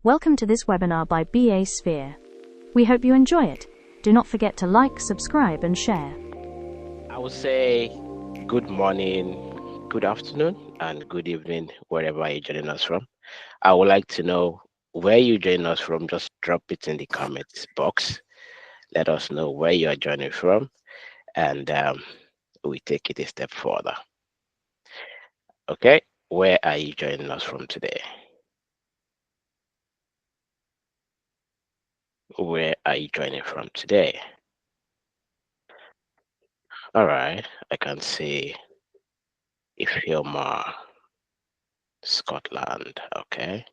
Welcome to this webinar by BA Sphere. We hope you enjoy it. Do not forget to like, subscribe, and share. I would say good morning, good afternoon, and good evening, wherever you're joining us from. I would like to know where you're joining us from. Just drop it in the comments box. Let us know where you are joining from, and we take it a step further. Okay, where are you joining us from today? Where are you joining from today? All right, I can see Ifeoma, Scotland. Okay,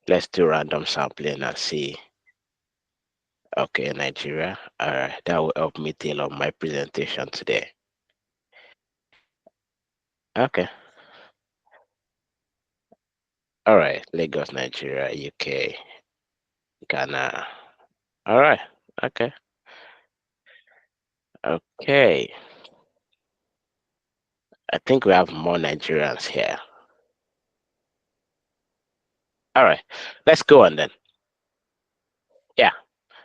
let's do random sampling and see. Okay, Nigeria. All right, that will help me tailor my presentation today. Okay. All right, Lagos, Nigeria, UK, Ghana. All right. Okay. Okay. I think we have more Nigerians here. All right. Let's go on then. Yeah.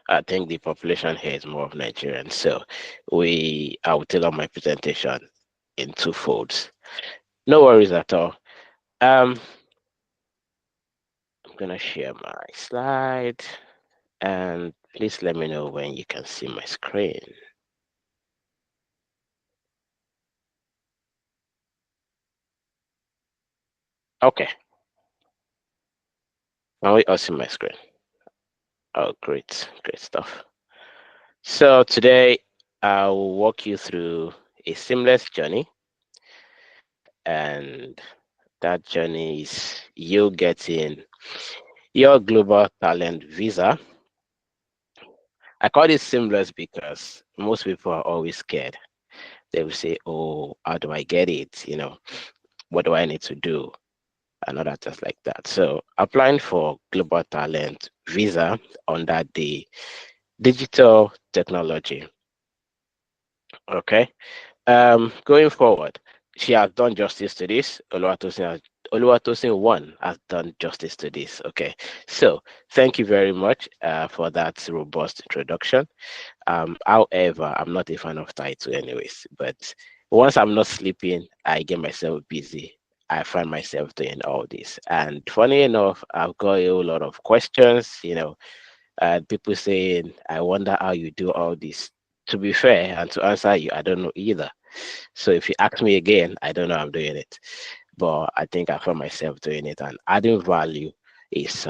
I think the population here is more of Nigerians. So I will tailor my presentation in two folds. No worries at all. I'm gonna share my slide and please let me know when you can see my screen. Okay. Now we all see my screen. Oh, great stuff. So today I'll walk you through a seamless journey, and that journey is you getting your global talent visa. I call it seamless because most people are always scared. They will say, "Oh, how do I get it? What do I need to do?" And other things like that. So applying for global talent visa under the digital technology. Okay. Going forward, she has done justice to this. Oluwatosin 1 has done justice to this. Okay, so thank you very much for that robust introduction. However, I'm not a fan of title, anyways. But once I'm not sleeping, I get myself busy. I find myself doing all this, and funny enough, I've got a whole lot of questions. People saying, "I wonder how you do all this." To be fair, and to answer you, I don't know either. So if you ask me again, I don't know I'm doing it, but I think I found myself doing it, and adding value is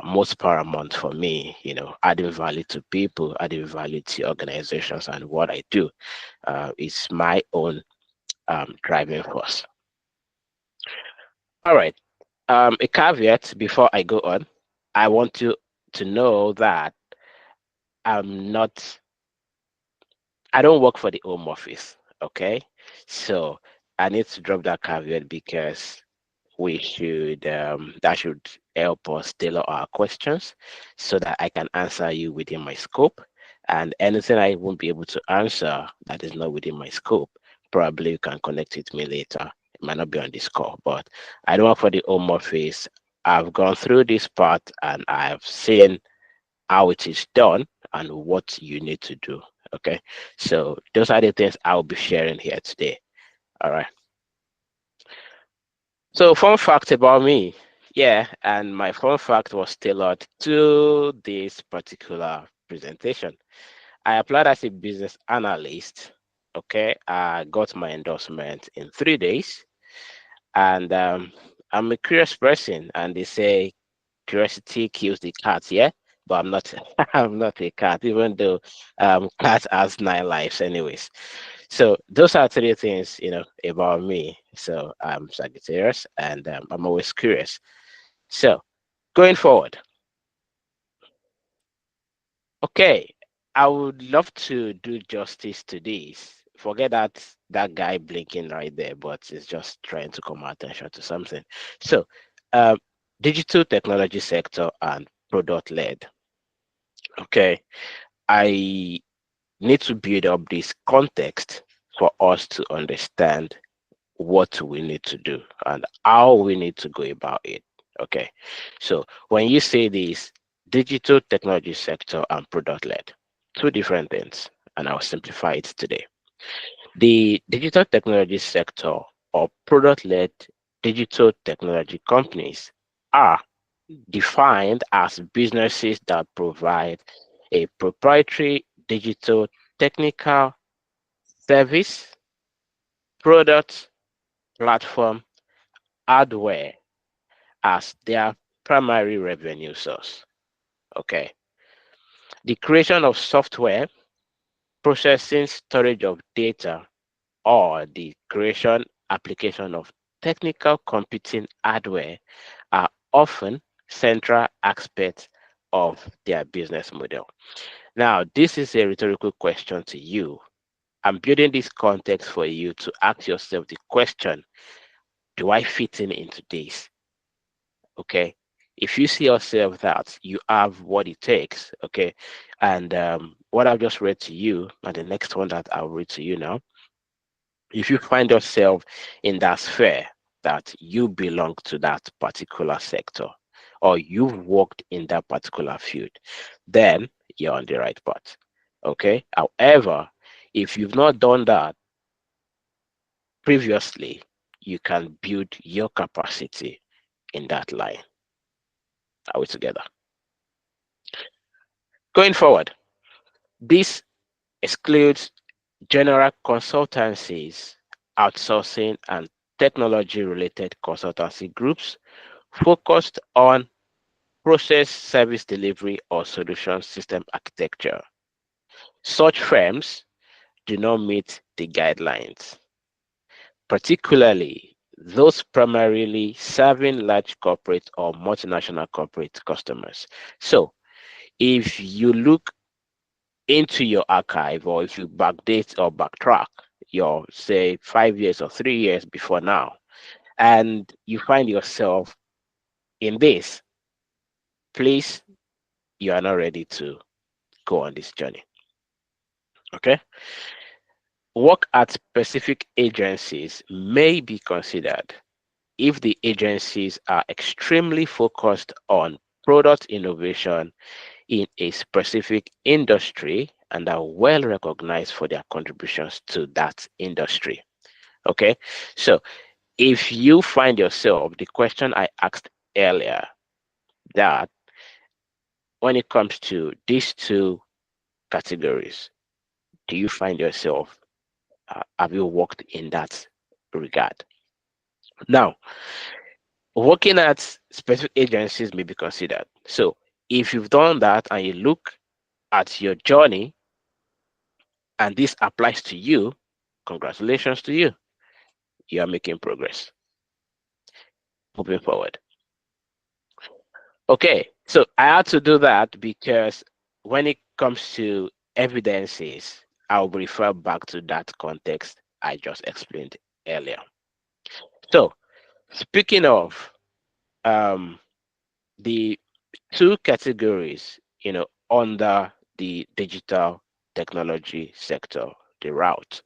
most paramount for me. Adding value to people, adding value to organizations, and what I do is my own driving force. All right. A caveat before I go on, I want you to know that I'm not I don't work for the Home Office, okay? So I need to drop that caveat because that should help us tailor our questions so that I can answer you within my scope. And anything I won't be able to answer that is not within my scope, probably you can connect with me later. It might not be on this call, but I don't work for the Home Office. I've gone through this part and I've seen how it is done and what you need to do. Okay, so those are the things I'll be sharing here today. All right. So, fun fact about me. Yeah, and my fun fact was tailored to this particular presentation. I applied as a business analyst. Okay, I got my endorsement in 3 days, and I'm a curious person, and they say curiosity kills the cat. Yeah, but I'm not. I'm not a cat, even though cat has 9 lives, anyways. So those are three things about me. So I'm Sagittarius, and I'm always curious. So going forward, okay, I would love to do justice to this. Forget that guy blinking right there, but it's just trying to call my attention to something. So, um, digital technology sector and product led. Okay, I need to build up this context for us to understand what we need to do and how we need to go about it. Okay. So when you say this digital technology sector and product led, two different things, and I'll simplify it today. The digital technology sector or product led digital technology companies are defined as businesses that provide a proprietary digital technical service, product, platform, hardware as their primary revenue source. Okay. The creation of software, processing, storage of data, or the creation, application of technical computing hardware are often central aspects of their business model. Now, this is a rhetorical question to you. I'm building this context for you to ask yourself the question, do I fit in into this? Okay. If you see yourself that you have what it takes, okay, and what I've just read to you, and the next one that I'll read to you now, if you find yourself in that sphere that you belong to that particular sector or you've worked in that particular field, then you're on the right path. Okay. However, if you've not done that previously, you can build your capacity in that line. Are we together? Going forward, this excludes general consultancies, outsourcing, and technology related consultancy groups focused on process service delivery or solution system architecture. Such firms do not meet the guidelines, particularly those primarily serving large corporate or multinational corporate customers. So, if you look into your archive or if you backdate or backtrack your, say, 5 years or 3 years before now, and you find yourself in this, please, you are not ready to go on this journey. Okay. Work at specific agencies may be considered if the agencies are extremely focused on product innovation in a specific industry and are well recognized for their contributions to that industry. Okay, so if you find yourself, the question I asked earlier, that when it comes to these two categories, do you find yourself, have you worked in that regard? Now, working at specific agencies may be considered. So if you've done that and you look at your journey and this applies to you, congratulations to you. You are making progress. Moving forward. Okay, so I had to do that because when it comes to evidences, I'll refer back to that context I just explained earlier. So, speaking of um, the two categories, under the digital technology sector, the route,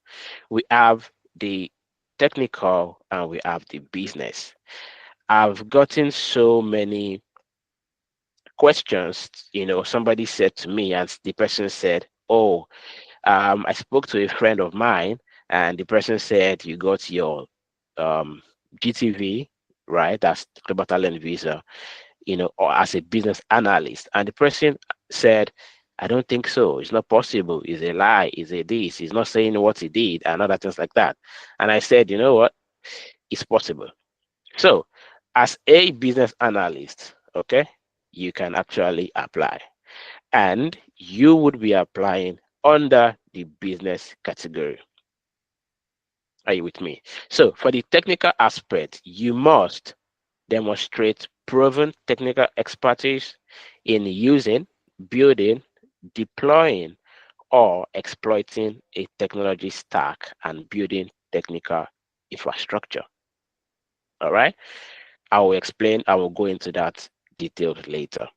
we have the technical and we have the business. I've gotten so many questions. Somebody said to me, and the person said, oh, I spoke to a friend of mine, and the person said, you got your GTV, right? That's Global Talent Visa, or as a business analyst. And the person said, I don't think so. It's not possible. It's a lie. It's a this. He's not saying what he did and other things like that. And I said, you know what? It's possible. So, as a business analyst, okay, you can actually apply, and you would be applying under the business category. Are you with me? So, for the technical aspect, you must demonstrate proven technical expertise in using, building, deploying, or exploiting a technology stack and building technical infrastructure. All right. I will explain, I will go into that details later.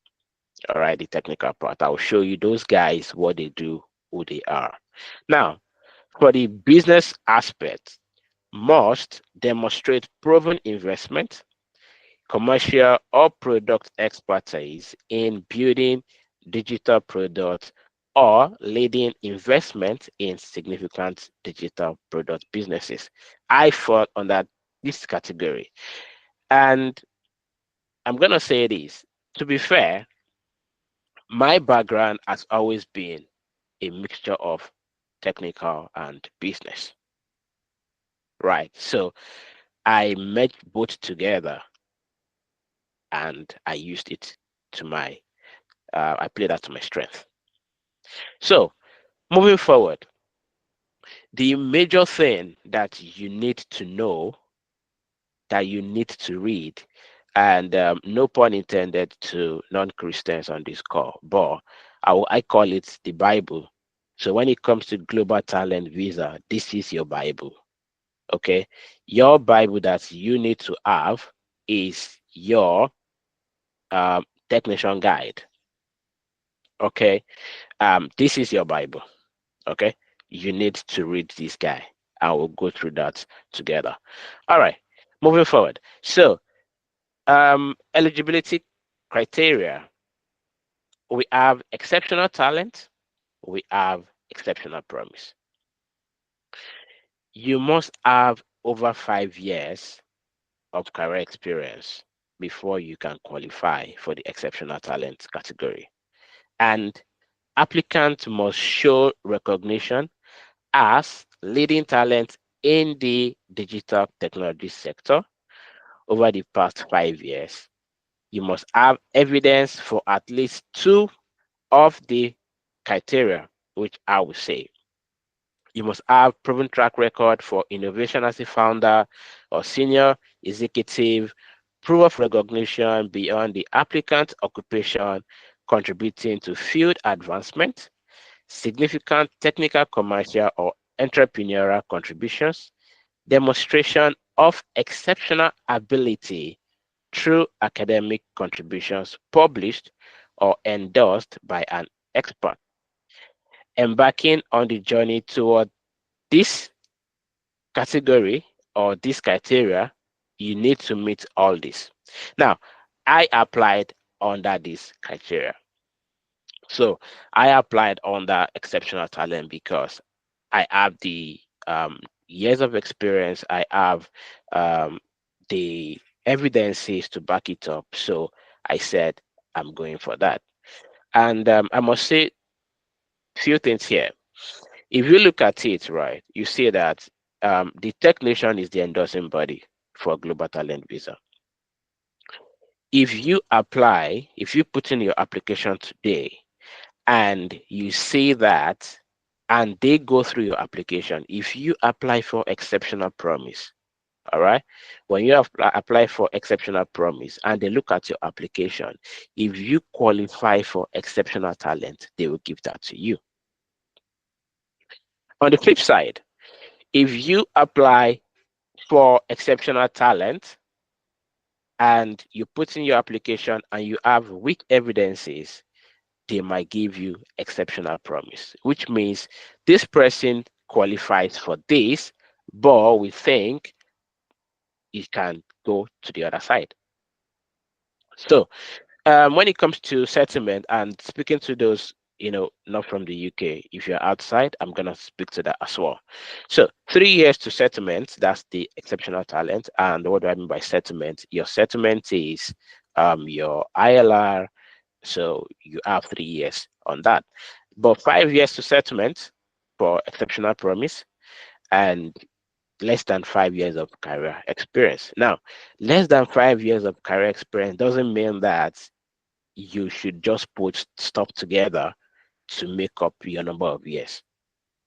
All right, the technical part. I will show you those guys, what they do, who they are. Now, for the business aspect, must demonstrate proven investment, commercial or product expertise in building digital products or leading investment in significant digital product businesses. I fall under this category. And I'm going to say this. To be fair, my background has always been a mixture of technical and business, right? So I merged both together and I used it to my, I played that to my strength. So moving forward, the major thing that you need to know, that you need to read, and no pun intended to non-Christians on this call, but I call it the Bible. So when it comes to global talent visa, this is your Bible. Okay, your Bible that you need to have is your technician guide. Okay, this is your Bible. Okay, you need to read this guy. I will go through that together. All right, moving forward. So, eligibility criteria. We have exceptional talent. We have exceptional promise. You must have over 5 years of career experience before you can qualify for the exceptional talent category. And applicants must show recognition as leading talent in the digital technology sector over the past 5 years. You must have evidence for at least two of the criteria, which I will say. You must have proven track record for innovation as a founder or senior executive, proof of recognition beyond the applicant occupation, contributing to field advancement, significant technical, commercial, or entrepreneurial contributions, demonstration of exceptional ability through academic contributions published or endorsed by an expert, embarking on the journey toward this category or this criteria. You need to meet all this. Now, I applied under this criteria. So I applied under exceptional talent because I have the years of experience. I have the evidences to back it up. So I said, I'm going for that. And I must say a few things here. If you look at it, right, you see that the technician is the endorsing body for Global Talent Visa. If you put in your application today and you see that, and they go through your application, if you apply for exceptional promise, all right, when you apply for exceptional promise and they look at your application, if you qualify for exceptional talent, they will give that to you. On the flip side, if you apply for exceptional talent and you put in your application and you have weak evidences, they might give you exceptional promise, which means this person qualifies for this, but we think it can go to the other side. So when it comes to settlement and speaking to those, not from the UK, if you're outside, I'm going to speak to that as well. So 3 years to settlement, that's the exceptional talent. And what do I mean by settlement? Your settlement is your ILR. So you have 3 years on that. But 5 years to settlement for exceptional promise and less than 5 years of career experience. Now, less than 5 years of career experience doesn't mean that you should just put stuff together to make up your number of years.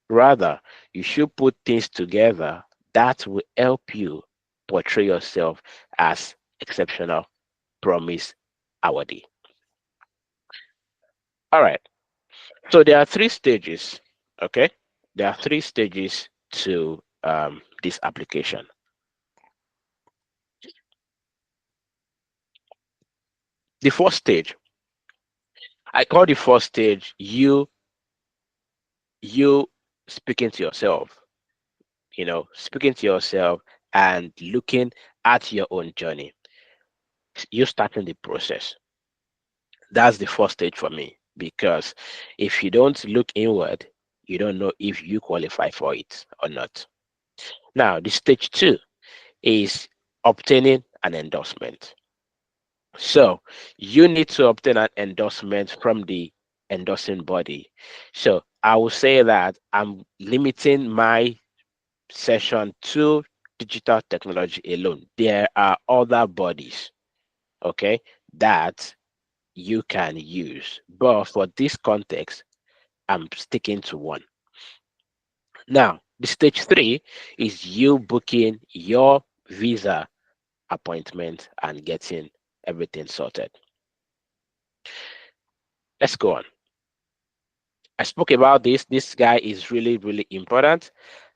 Rather, you should put things together that will help you portray yourself as exceptional promise awardee. All right. So there are 3 stages. Okay. There are 3 stages to this application. The first stage, I call the first stage you speaking to yourself. speaking to yourself and looking at your own journey. You starting the process. That's the first stage for me, because if you don't look inward, you don't know if you qualify for it or not. Now, the stage two is obtaining an endorsement. So you need to obtain an endorsement from the endorsing body. So I will say that I'm limiting my session to digital technology alone. There are other bodies, okay, that you can use. But for this context, I'm sticking to one. Now, the stage three is you booking your visa appointment and getting everything sorted. Let's go on. I spoke about this. This guy is really, really important.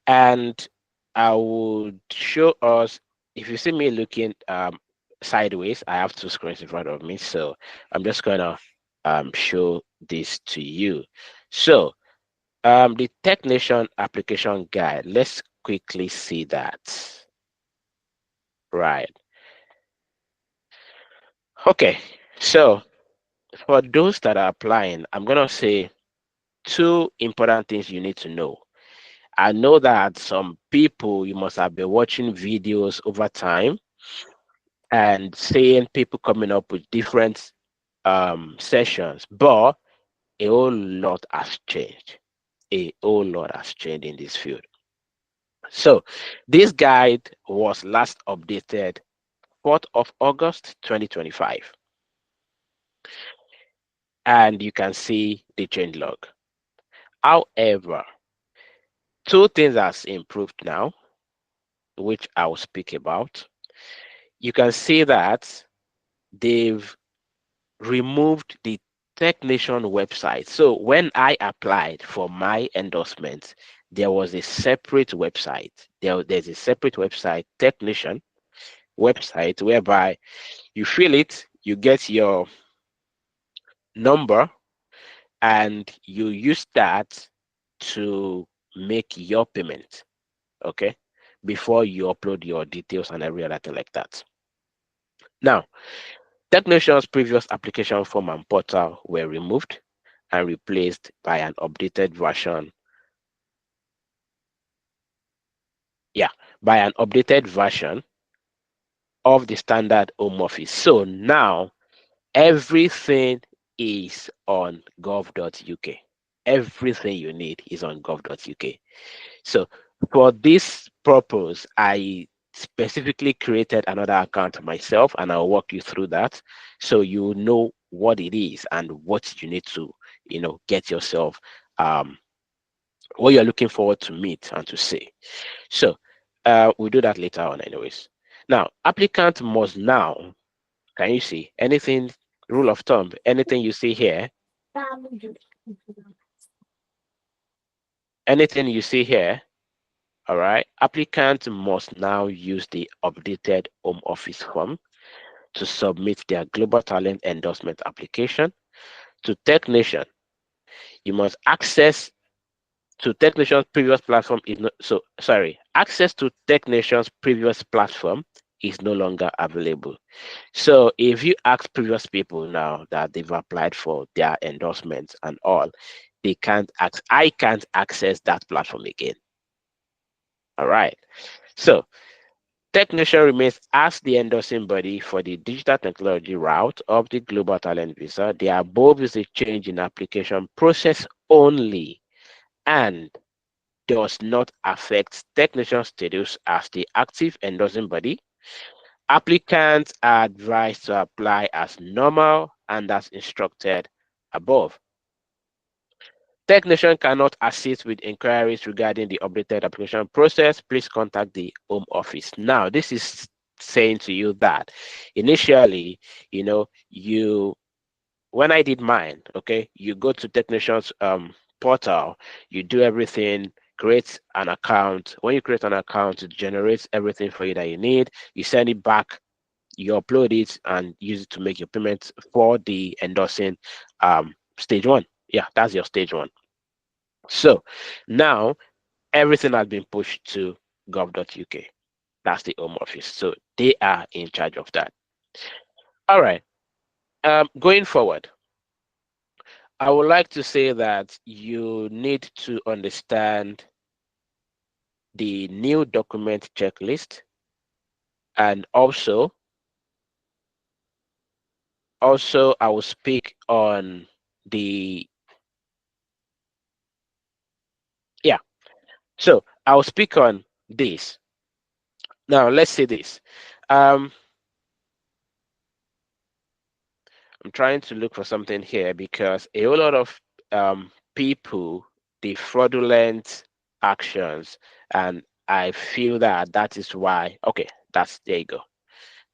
And I would show us, if you see me looking sideways, I have two screens in front of me. So I'm just going to show this to you. So the Technician application guide, let's quickly see that. Right. Okay. So for those that are applying, I'm going to say two important things you need to know. I know that some people, you must have been watching videos over time and seeing people coming up with different sessions, but a whole lot has changed. A whole lot has changed in this field. So this guide was last updated 4th of August 2025. And you can see the change log. However, two things has improved now, which I will speak about. You can see that they've removed the Technician website. So when I applied for my endorsement, there was a separate website. There's a separate website, Technician website, whereby you fill it, you get your number, and you use that to make your payment, okay, before you upload your details and every other thing like that. Now, Technician's previous application form and portal were removed and replaced by an updated version. Yeah, by an updated version of the standard home office. So now everything is on gov.uk. Everything you need is on gov.uk. So for this purpose, I specifically created another account myself, and I'll walk you through that so you know what it is and what you need to, get yourself, what you're looking forward to meet and to see. So we'll do that later on anyways. Now, applicant must now, can you see anything, rule of thumb, anything you see here, anything you see here, all right, applicant must now use the updated home office form to submit their global talent endorsement application to Technician. You must access to Technician's previous platform is not so sorry. Access to Technician's previous platform is no longer available. So if you ask previous people now that they've applied for their endorsements and all, they can't I can't access that platform again. All right. So Technician remains as the endorsing body for the digital technology route of the Global Talent Visa. The above is a change in application process only and does not affect Technician status as the active endorsing body. Applicants are advised to apply as normal and as instructed above. Technician cannot assist with inquiries regarding the updated application process. Please contact the Home Office. Now, this is saying to you that initially, when I did mine, okay, you go to Technician's portal, you do everything, create an account. When you create an account, it generates everything for you that you need. You send it back, you upload it, and use it to make your payments for the endorsing stage one. Yeah, that's your stage one. So now everything has been pushed to www.home.gov.uk. That's the Home Office. So they are in charge of that. All right. Going forward, I would like to say that you need to understand the new document checklist, and also I will speak on the yeah. So I will speak on this. Now let's say this. Um, I'm trying to look for something here because a whole lot of people, the fraudulent actions, and I feel that that is why. Okay, that's there you go.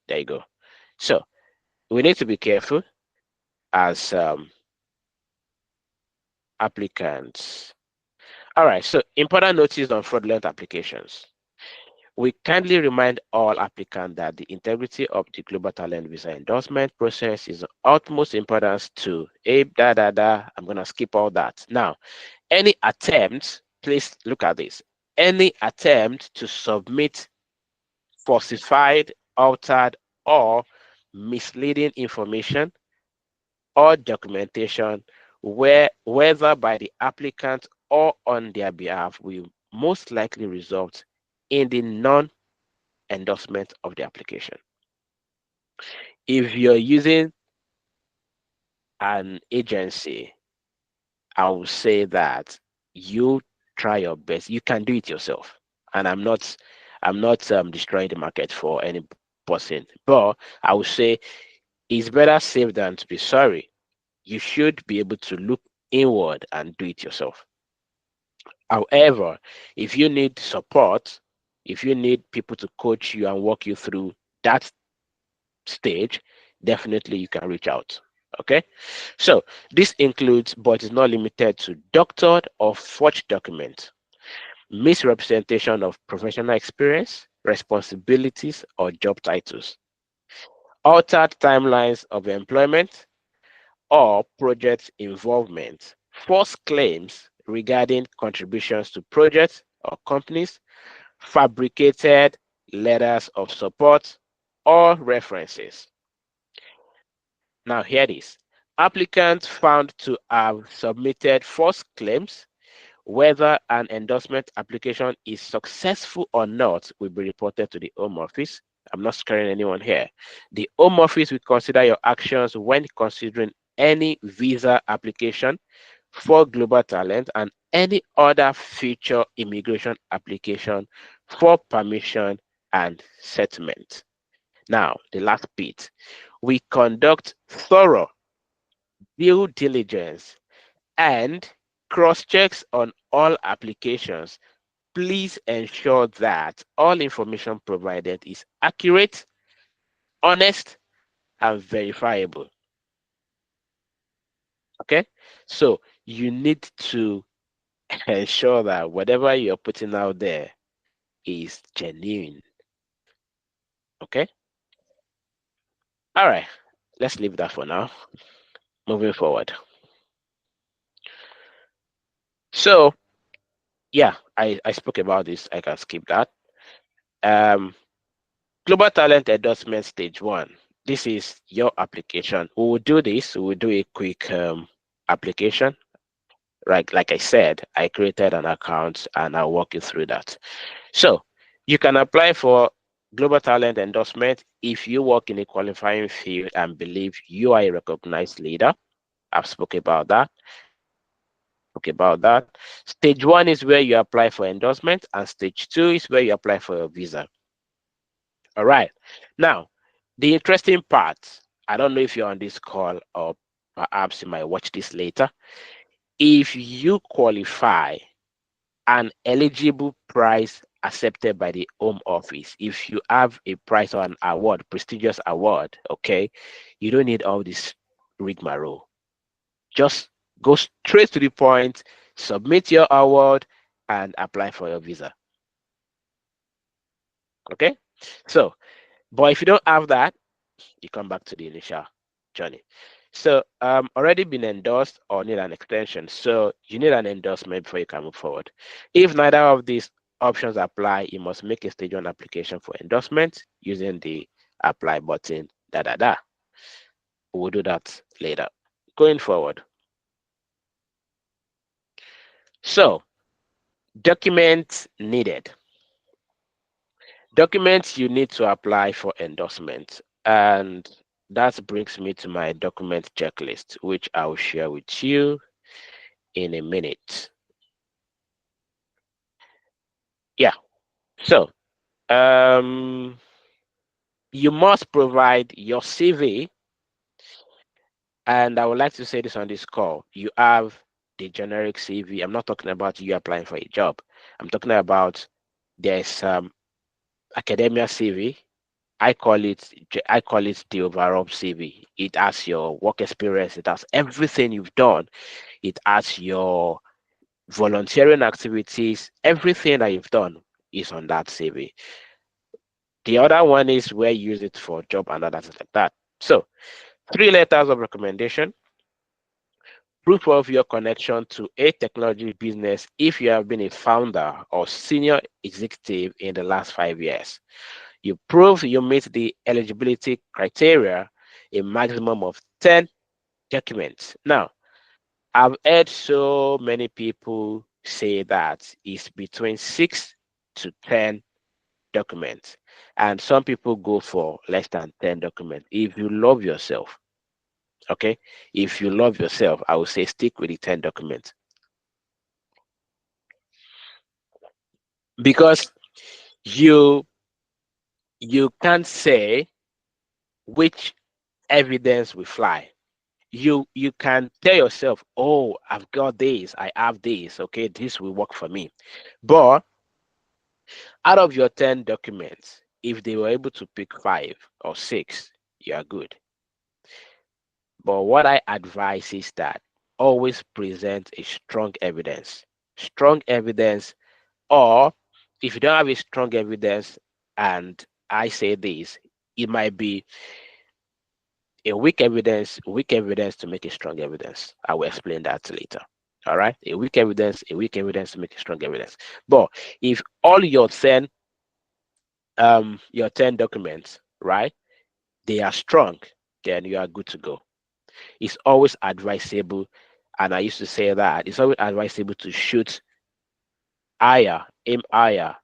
There you go. So we need to be careful as applicants. All right. So important notice on fraudulent applications. We kindly remind all applicants that the integrity of the Global Talent Visa endorsement process is of utmost importance to I'm going to skip all that. Now, any attempt, please look at this. Any attempt to submit falsified, altered, or misleading information or documentation, whether by the applicant or on their behalf, will most likely result in the non-endorsement of the application. If you're using an agency, I will say that you try your best. You can do it yourself, and I'm not destroying the market for any person, but I would say it's better safe than to be sorry. You should be able to look inward and do it yourself. However, if you need support, if you need people to coach you and walk you through that stage, definitely you can reach out. Okay, so this includes, but is not limited to, doctored or forged documents, misrepresentation of professional experience, responsibilities, or job titles, altered timelines of employment or project involvement, false claims regarding contributions to projects or companies, fabricated letters of support or references. Now, here it is. Applicants found to have submitted false claims, whether an endorsement application is successful or not, will be reported to the Home Office. I'm not scaring anyone here. The Home Office will consider your actions when considering any visa application for global talent and any other future immigration application for permission and settlement. Now, the last bit. We conduct thorough due diligence and cross checks on all applications. Please ensure that all information provided is accurate, honest, and verifiable. Okay, so you need to ensure that whatever you're putting out there is genuine. Okay, all right, let's leave that for now. Moving forward. So, yeah, I spoke about this. I can skip that. Um, Global Talent Endorsement Stage 1. This is your application. We will do this. We will do a quick application. Right, like I said, I created an account and I'll walk you through that. So you can apply for Global Talent Endorsement if you work in a qualifying field and believe you are a recognized leader. I've spoken about that. Stage 1 is where you apply for endorsement, and stage 2 is where you apply for your visa. All right. Now, the interesting part, I don't know if you're on this call or perhaps you might watch this later. If you qualify, an eligible prize accepted by the Home Office, if you have a prize or an award, prestigious award, okay, you don't need all this rigmarole. Just go straight to the point, submit your award, and apply for your visa. Okay, so, but if you don't have that, you come back to the initial journey. So already been endorsed or need an extension. So you need an endorsement before you can move forward. If neither of these options apply, you must make a stage one application for endorsement using the apply button. We'll do that later. Going forward. So, documents needed. Documents you need to apply for endorsement. And that brings me to my document checklist, which I will share with you in a minute. Yeah. So, you must provide your CV. And I would like to say this on this call. You have the generic CV. I'm not talking about you applying for a job. I'm talking about there's academia CV. I call it the overall CV. It has your work experience. It has everything you've done. It has your volunteering activities. Everything that you've done is on that CV. The other one is where you use it for job and others like that. So 3 letters of recommendation, proof of your connection to a technology business if you have been a founder or senior executive in the last 5 years. You prove you meet the eligibility criteria, a maximum of 10 documents. Now, I've heard so many people say that it's between 6 to 10 documents, and some people go for less than 10 documents. If you love yourself, okay, if you love yourself, I would say stick with the 10 documents, because you you can't say which evidence will fly. You can tell yourself, oh, I've got this, I have this, okay, this will work for me. But out of your 10 documents, if they were able to pick 5 or 6, you are good. But what I advise is that always present a strong evidence. Strong evidence, or if you don't have a strong evidence, and I say this, it might be a weak evidence to make a strong evidence. I will explain that later. All right, a weak evidence to make a strong evidence. But if all your 10 documents, right, they are strong, then you are good to go. It's always advisable, and I used to say that it's always advisable to shoot higher, aim higher,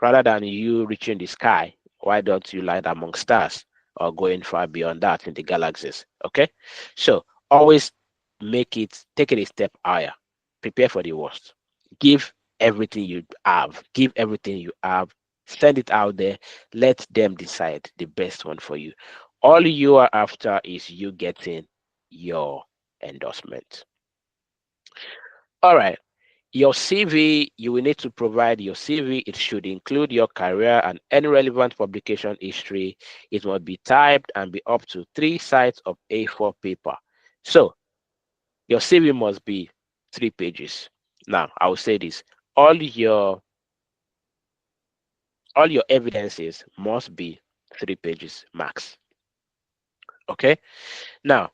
rather than you reaching the sky. Why don't you light among stars or going far beyond that in the galaxies? Okay, so always take it a step higher. Prepare for the worst. Give give everything you have, send it out there, let them decide the best one for you. All you are after is you getting your endorsement. All right. Your CV, you will need to provide your CV. It should include your career and any relevant publication history. It must be typed and be up to 3 sides of A4 paper. So your CV must be 3 pages. Now, I will say this. All your evidences must be 3 pages max. Okay? Now,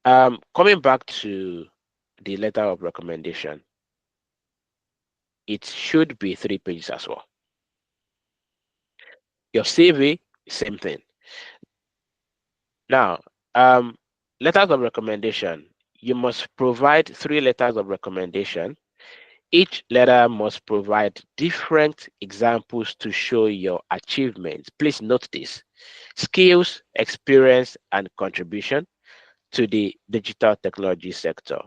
coming back to the letter of recommendation, it should be 3 pages as well. Your CV, same thing. Now, letters of recommendation, you must provide 3 letters of recommendation. Each letter must provide different examples to show your achievements. Please note this: skills, experience, and contribution to the digital technology sector.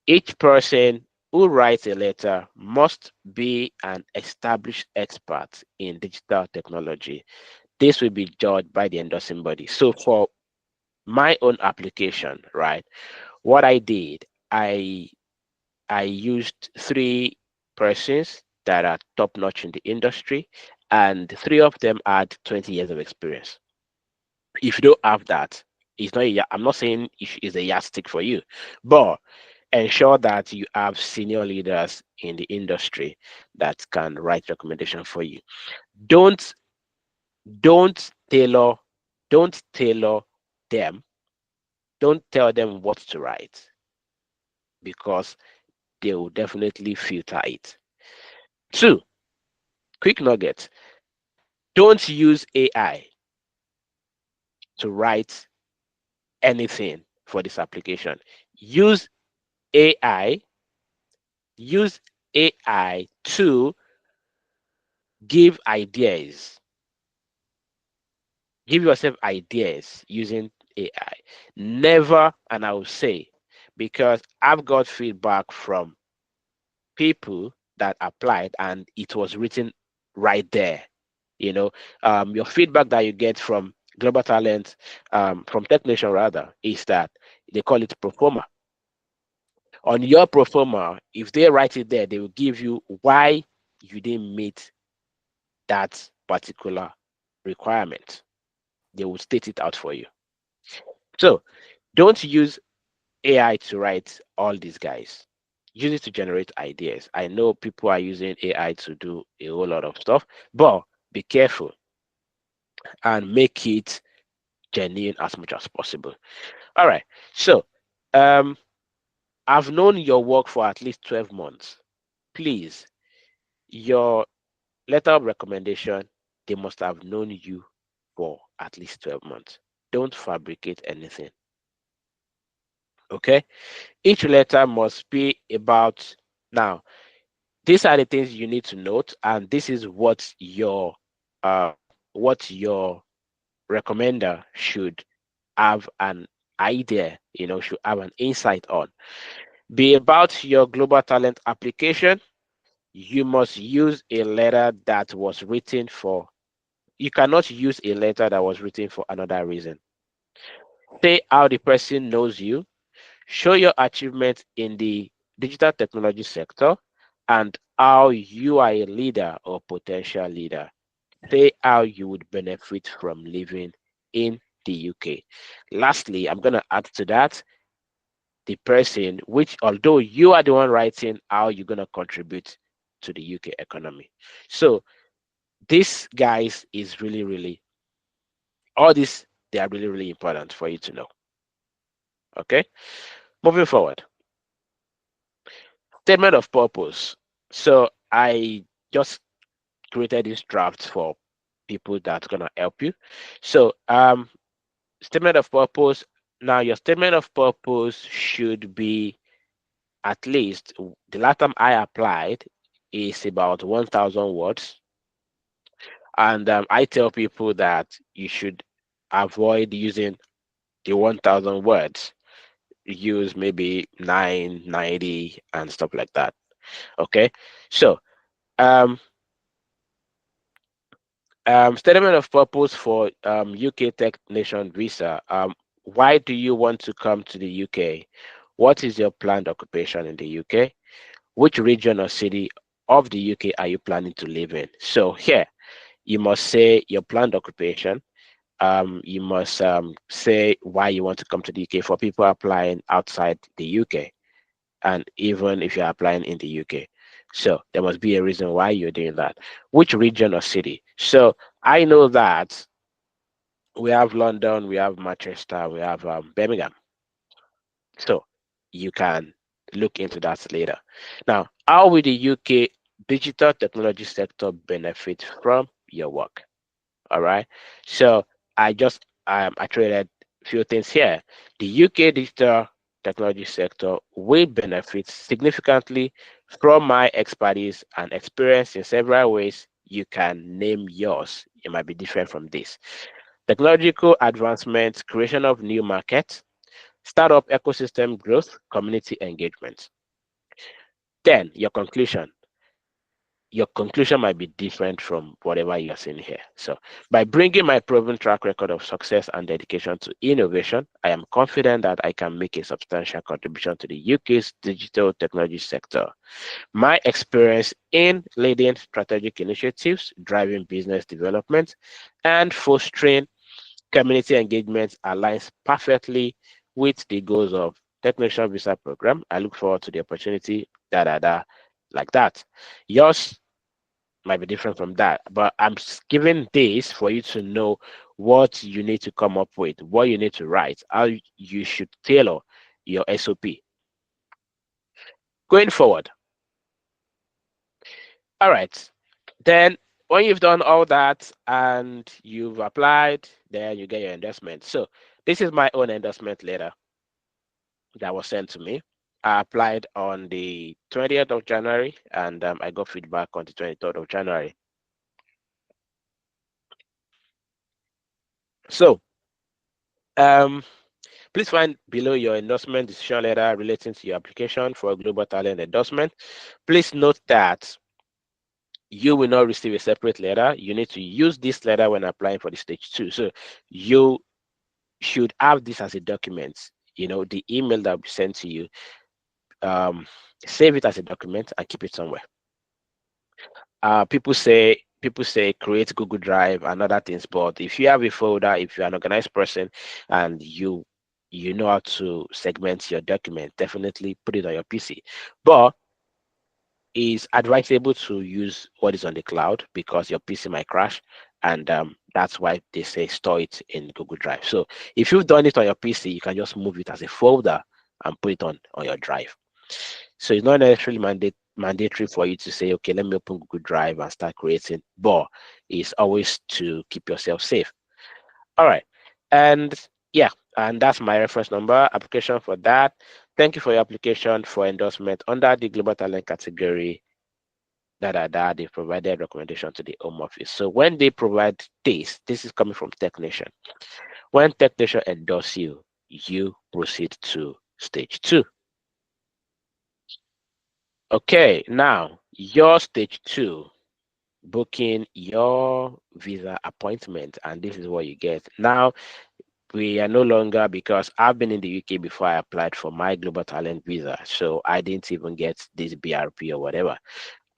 Each person who writes a letter must be an established expert in digital technology. This will be judged by the endorsing body. So for my own application, right, what I did, I used 3 persons that are top notch in the industry, and 3 of them had 20 years of experience. If you don't have that, it's not. I'm not saying it's a yardstick for you, but ensure that you have senior leaders in the industry that can write recommendation for you. Don't don't tailor don't tailor them. Don't tell them what to write, because they will definitely filter it. Two, quick nugget. Don't use AI to write anything for this application. Use AI, use AI to give ideas. Give yourself ideas using AI. Never, and I will say, because I've got feedback from people that applied and it was written right there. You know, your feedback that you get from Global Talent, from Technician rather, is that they call it performer. On your performer, if they write it there, they will give you why you didn't meet that particular requirement. They will state it out for you. So don't use AI to write all these guys. Use it to generate ideas. I know people are using AI to do a whole lot of stuff, but be careful and make it genuine as much as possible. All right. So um I've known your work for at least 12 months. Please, your letter of recommendation, they must have known you for at least 12 months. Don't fabricate anything. Okay? Each letter must be about now. These are the things you need to note, and this is uh what your recommender should have an idea, should have an insight on. Be about your global talent application. You must use a letter that was written for, you cannot use a letter that was written for another reason. Say how the person knows you, show your achievements in the digital technology sector, and how you are a leader or potential leader. Say how you would benefit from living in the UK. Lastly, I'm going to add to that the person, which although you are the one writing how you're going to contribute to the UK economy. So this, guys, is really, really, all this, they are really, really important for you to know. Okay, moving forward. Statement of purpose. So I just created this draft for people that's going to help you. So statement of purpose. Now your statement of purpose should be, at least the last time I applied, is about 1,000 words. And I tell people that you should avoid using the 1,000 words. Use maybe 990 and stuff like that. Okay. So um statement of purpose for UK Tech Nation visa. Why do you want to come to the UK? What is your planned occupation in the UK? Which region or city of the UK are you planning to live in? So here you must say your planned occupation. You must say why you want to come to the UK for people applying outside the UK, and even if you're applying in the UK. So there must be a reason why you're doing that. Which region or city? So I know that we have London, we have Manchester, we have Birmingham. So you can look into that later. Now, how will the UK digital technology sector benefit from your work? All right. So I traded a few things here. The UK digital technology sector will benefit significantly from my expertise and experience in several ways. You can name yours. It might be different from this. Technological advancement, creation of new markets, startup ecosystem growth, community engagement. Then your conclusion might be different from whatever you're seeing here. So, by bringing my proven track record of success and dedication to innovation, I am confident that I can make a substantial contribution to the UK's digital technology sector. My experience in leading strategic initiatives, driving business development, and fostering community engagement aligns perfectly with the goals of Technician Visa Program. I look forward to the opportunity, like that. Yours might be different from that, but I'm giving this for you to know what you need to come up with, what you need to write, how you should tailor your SOP. Going forward, All right. Then when you've done all that and you've applied, then you get your endorsement. So this is my own endorsement letter that was sent to me. I applied on the 20th of January and I got feedback on the 23rd of January. So um, please find below your endorsement decision letter relating to your application for a global talent endorsement. Please note that you will not receive a separate letter. You need to use this letter when applying for the stage 2. So you should have this as a document. The email that will be sent to you, um, save it as a document and keep it somewhere. People say create Google Drive and other things, but if you have a folder, if you're an organized person and you know how to segment your document, definitely put it on your PC. But it's advisable to use what is on the cloud because your PC might crash, and that's why they say store it in Google Drive. So if you've done it on your PC, you can just move it as a folder and put it on your drive. So it's not necessarily mandatory for you to say, okay, let me open Google Drive and start creating, but it's always to keep yourself safe. All right. And yeah, and that's my reference number, application for that. Thank you for your application for endorsement under the Global Talent category. They provided recommendation to the Home Office. So when they provide this is coming from Technician. When Technician endorse you, you proceed to stage 2. Okay, now your stage 2, booking your visa appointment, and this is what you get. Now we are no longer, because I've been in the UK before I applied for my global talent visa, so I didn't even get this BRP or whatever.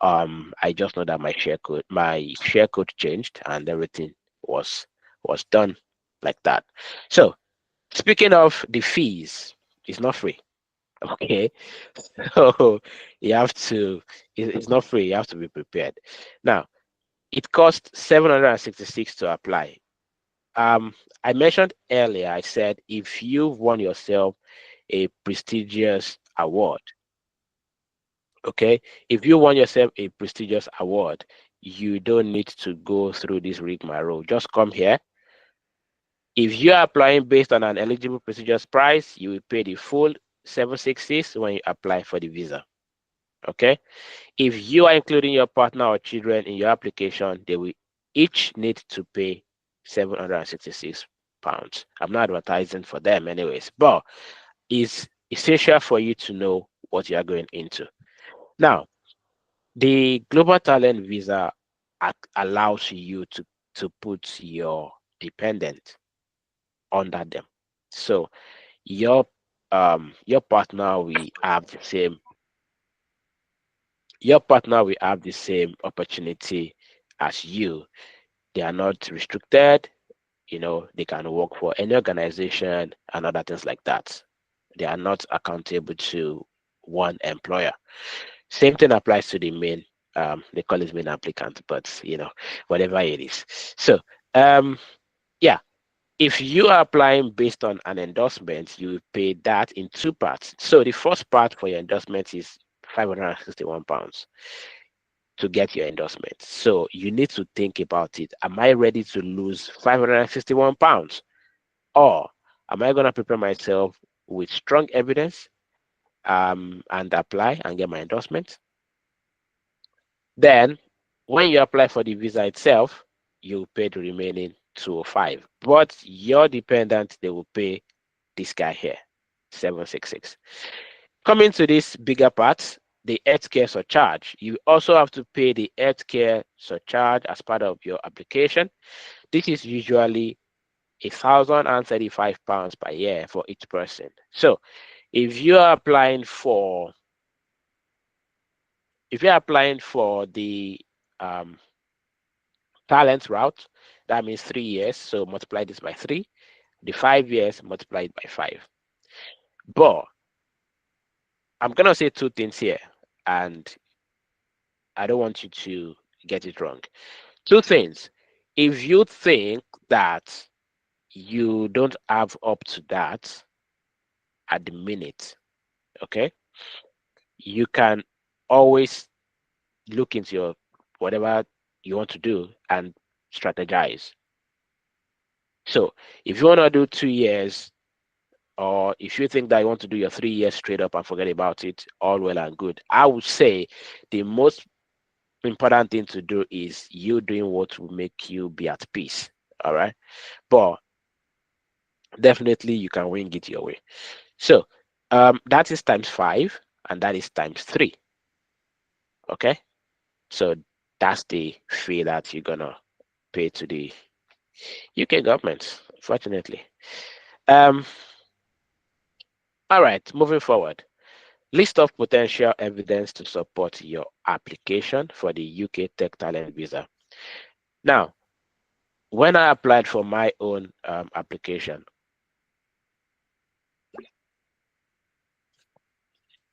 I just know that my share code changed and everything was done like that. So speaking of the fees, it's not free. Okay, so you have to it's not free, you have to be prepared. Now it costs 766 to apply. I mentioned earlier, I said if you've won yourself a prestigious award, okay, if you won yourself a prestigious award, you don't need to go through this rigmarole. Just come here. If you are applying based on an eligible prestigious price, you will pay the full 766 when you apply for the visa. Okay. If you are including your partner or children in your application, they will each need to pay 766 pounds. I'm not advertising for them anyways, but it's essential for you to know what you are going into. Now, the Global Talent Visa allows you to put your dependent under them. So your partner will have the same opportunity as you. They are not restricted. They can work for any organization and other things like that. They are not accountable to one employer. Same thing applies to the main, they call it main applicant, but whatever it is. So yeah, if you are applying based on an endorsement, you pay that in 2 parts. So the first part for your endorsement is £561 to get your endorsement. So you need to think about it. Am I ready to lose £561? Or am I going to prepare myself with strong evidence and apply and get my endorsement? Then, when you apply for the visa itself, you pay the remaining 205. But your dependent, they will pay this guy here, 766. Coming to this bigger part, the healthcare surcharge. You also have to pay the healthcare surcharge as part of your application. This is usually £1,035 per year for each person. So if you are applying for the talent route, that means 3 years. So multiply this by 3. The 5 years multiplied by 5. But I'm gonna say 2 things here, and I don't want you to get it wrong. 2 things. If you think that you don't have up to that at the minute, okay, you can always look into your whatever you want to do and strategize. So if you want to do 2 years, or if you think that you want to do your 3 years straight up and forget about it, all well and good. I would say the most important thing to do is you doing what will make you be at peace. All right. But definitely you can wing it your way. So that is times 5, and that is times 3. Okay. So that's the fee that you're gonna pay to the UK government, fortunately. Um, all right, moving forward. List of potential evidence to support your application for the UK Tech Talent Visa. Now, when I applied for my own application,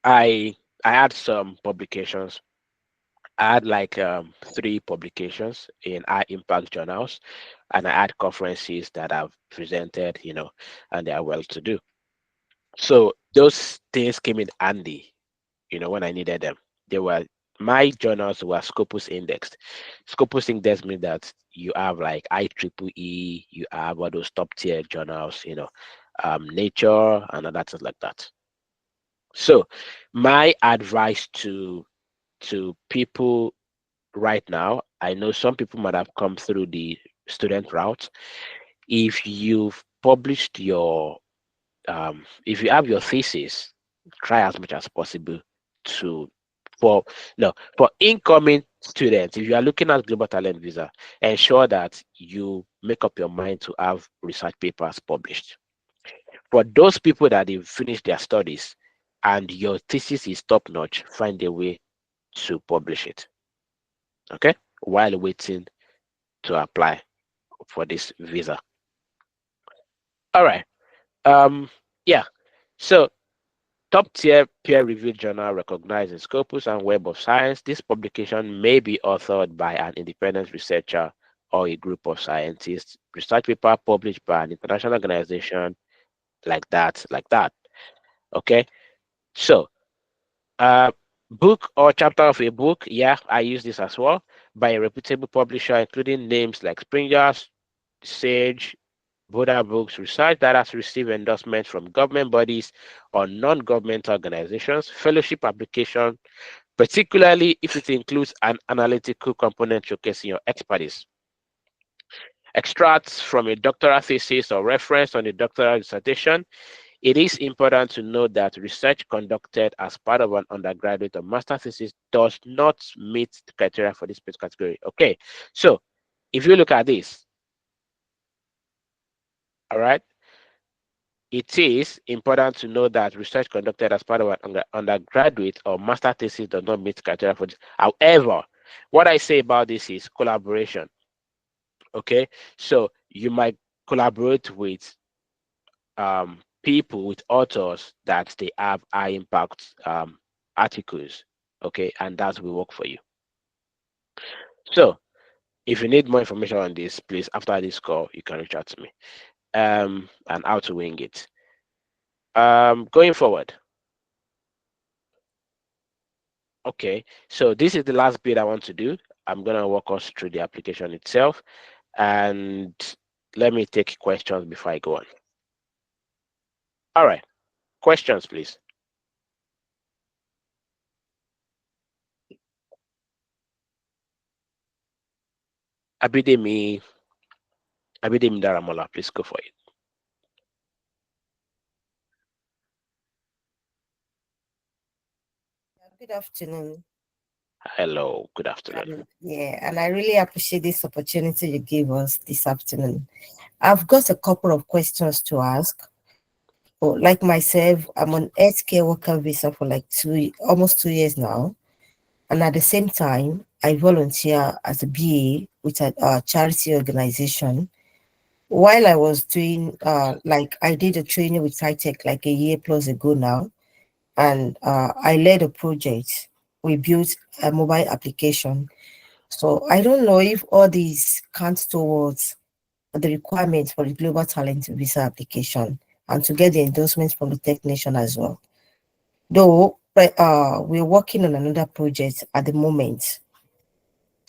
I I had some publications. I had like 3 publications in high impact journals, and I had conferences that I've presented, and they are well to do. So those things came in handy, when I needed them. They were My journals were Scopus indexed. Scopus index means that you have like IEEE, you have all those top tier journals, Nature and other things like that. So my advice to people right now, I know some people might have come through the student route. If you've published your if you have your thesis, try as much as possible to for no for incoming students. If you are looking at global talent visa, ensure that you make up your mind to have research papers published. For those people that have finished their studies and your thesis is top notch, find a way to publish it. Okay, while waiting to apply for this visa. All right. Yeah. So top tier peer reviewed journal recognized in Scopus and Web of Science. This publication may be authored by an independent researcher or a group of scientists. Research paper published by an international organization like that, like that. Okay. So, uh, book or chapter of a book. Yeah, I use this as well by a reputable publisher, including names like Springer, Sage, Buddha Books. Research that has received endorsement from government bodies or non-government organizations. Fellowship application, particularly if it includes an analytical component showcasing your expertise. Extracts from a doctoral thesis or reference on a doctoral dissertation. It is important to note that research conducted as part of an undergraduate or master thesis does not meet the criteria for this specific category. Okay, so if you look at this, all right, it is important to know that research conducted as part of an undergraduate or master thesis does not meet criteria for this. However, what I say about this is collaboration. Okay, so you might collaborate with people, with authors that they have high impact articles. Okay, and that will work for you. So if you need more information on this, please after this call you can reach out to me. And how to wing it. Going forward. Okay, so this is the last bit I want to do. I'm gonna walk us through the application itself, and let me take questions before I go on. All right, questions, please. Abidemi, Abidemi Daramola, please go for it. Good afternoon. Hello, good afternoon. Yeah, and I really appreciate this opportunity you gave us this afternoon. I've got a couple of questions to ask. Like myself, I'm on healthcare worker visa for like almost 2 years now. And at the same time, I volunteer as a BA with a charity organization. While I was doing, like I did a training with SciTech like a year plus ago now, and I led a project. We built a mobile application. So I don't know if all these count towards the requirements for the global talent visa application and to get the endorsements from the technician as well. Though, but we're working on another project at the moment.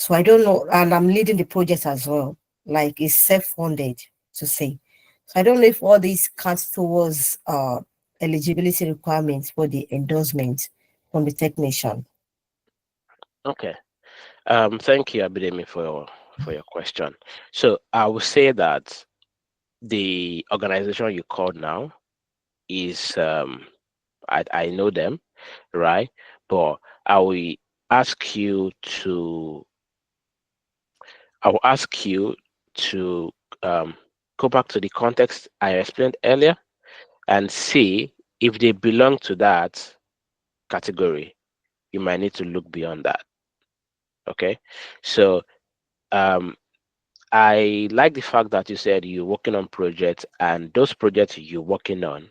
So I don't know, and I'm leading the project as well. Like it's self-funded to say. So I don't know if all these counts towards eligibility requirements for the endorsement from the technician. Okay. Thank you, Abidemi, for your question. So I will say that the organization you called now is I know them, right? But I will ask you to I will ask you to um, go back to the context I explained earlier and see if they belong to that category. You might need to look beyond that. Okay. So um, I like the fact that you said you're working on projects, and those projects you're working on,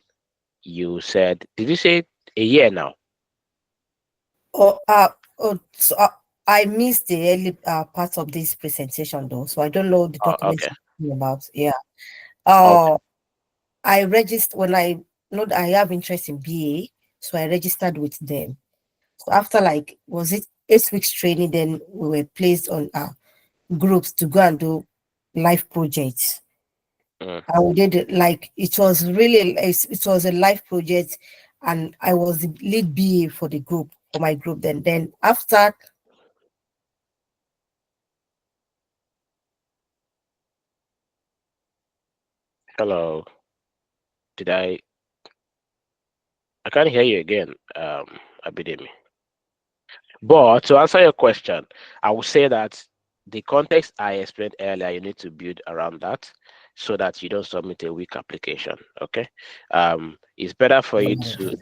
you said, did you say a year now? Oh, so, I missed the early part of this presentation though, so I don't know the Oh, documents okay. you're talking about. Yeah. Okay. Uh, I registered when I know that I have interest in BA, so I registered with them. So after like was it 8 weeks training, then we were placed on groups to go and do live projects. Mm. And we did it like it was really it was a live project, and I was the lead BA for the group for my group. Then after Hello. Did I can't hear you again, Abidemi. But to answer your question, I would say that the context I explained earlier, you need to build around that so that you don't submit a weak application. Okay. It's better for you to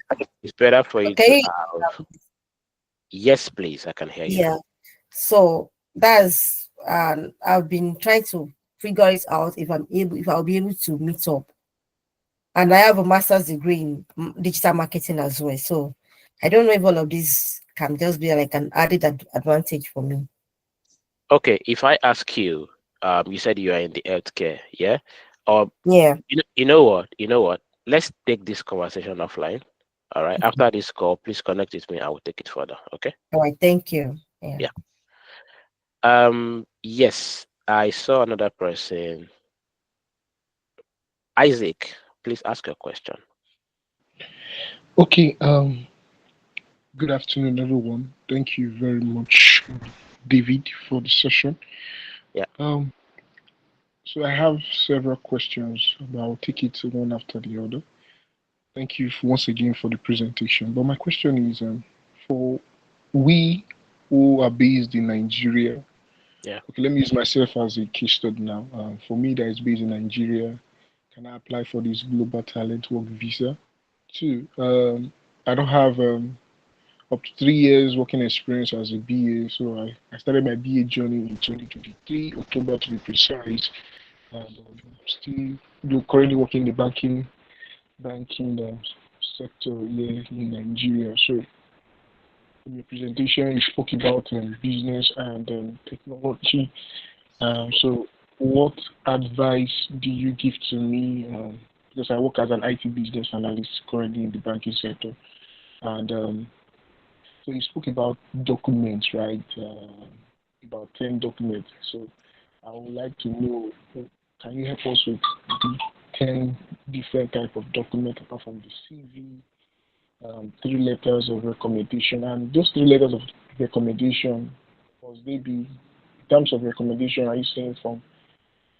okay, have, yes, please, I can hear you now. yeah. So that's I've been trying to figure it out if I'll be able to meet up. And I have a master's degree in digital marketing as well. So I don't know if all of this can just be like an added advantage for me. Okay, if I ask you, you said you are in the healthcare, yeah? Or Yeah. you know what? You know what? Let's take this conversation offline. All right. Okay. After this call, please connect with me. I will take it further. Okay. All right. Thank you. Yeah. Yeah. Yes, I saw another person. Isaac, please ask your question. Okay, good afternoon, everyone. Thank you very much, David, for the session. Yeah. Um, so I have several questions, but I'll take it one after the other. Thank you once again for the presentation. But my question is, for we who are based in Nigeria, Yeah. okay, let me use myself as a case study now. For me that is based in Nigeria, can I apply for this global talent work visa? Two, I don't have up to 3 years working experience as a BA. So I started my BA journey in 2023, October to be precise. And still currently working in the banking sector here in Nigeria. So in your presentation, you spoke about business and technology. So what advice do you give to me? Because I work as an IT business analyst currently in the banking sector. And so you spoke about documents, right? About 10 documents. So I would like to know, can you help us with the 10 different type of document apart from the CV, 3 letters of recommendation, and those 3 letters of recommendation, must they be, in terms of recommendation, are you saying from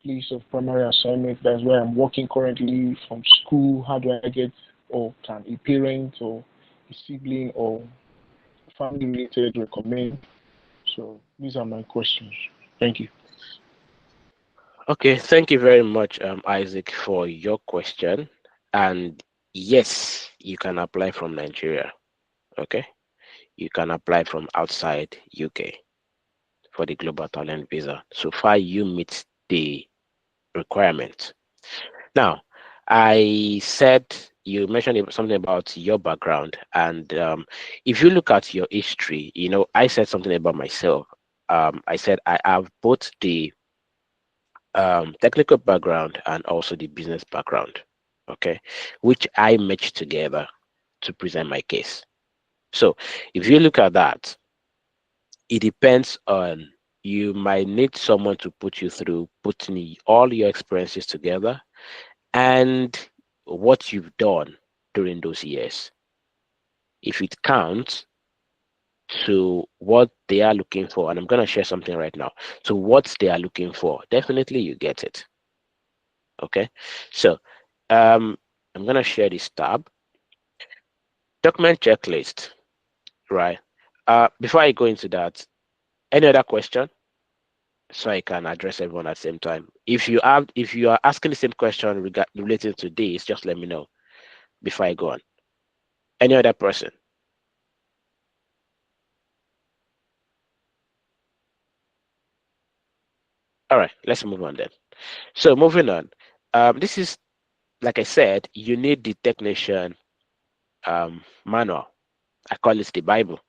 place of primary assignment, that's where I'm working currently, from school, how do I get, or can a parent or a sibling or family related recommend? So these are my questions. Thank you. Okay. Thank you very much, Isaac, for your question. And yes, you can apply from Nigeria. Okay. You can apply from outside UK for the global talent visa. So far, you meet the requirement. Now, I said you mentioned something about your background, and if you look at your history, I said something about myself. I said I have both the technical background and also the business background, okay, which I match together to present my case. So, if you look at that, it depends on you might need someone to put you through putting all your experiences together and what you've done during those years. If it counts to what they are looking for, and I'm going to share something right now, to what they are looking for, definitely you get it. Okay, so I'm going to share this tab, document checklist, right? Before I go into that, any other question? So I can address everyone at the same time. If you are asking the same question related to this, just let me know before I go on. Any other person? All right, let's move on then. So moving on, this is, like I said, you need the technician manual. I call it the Bible.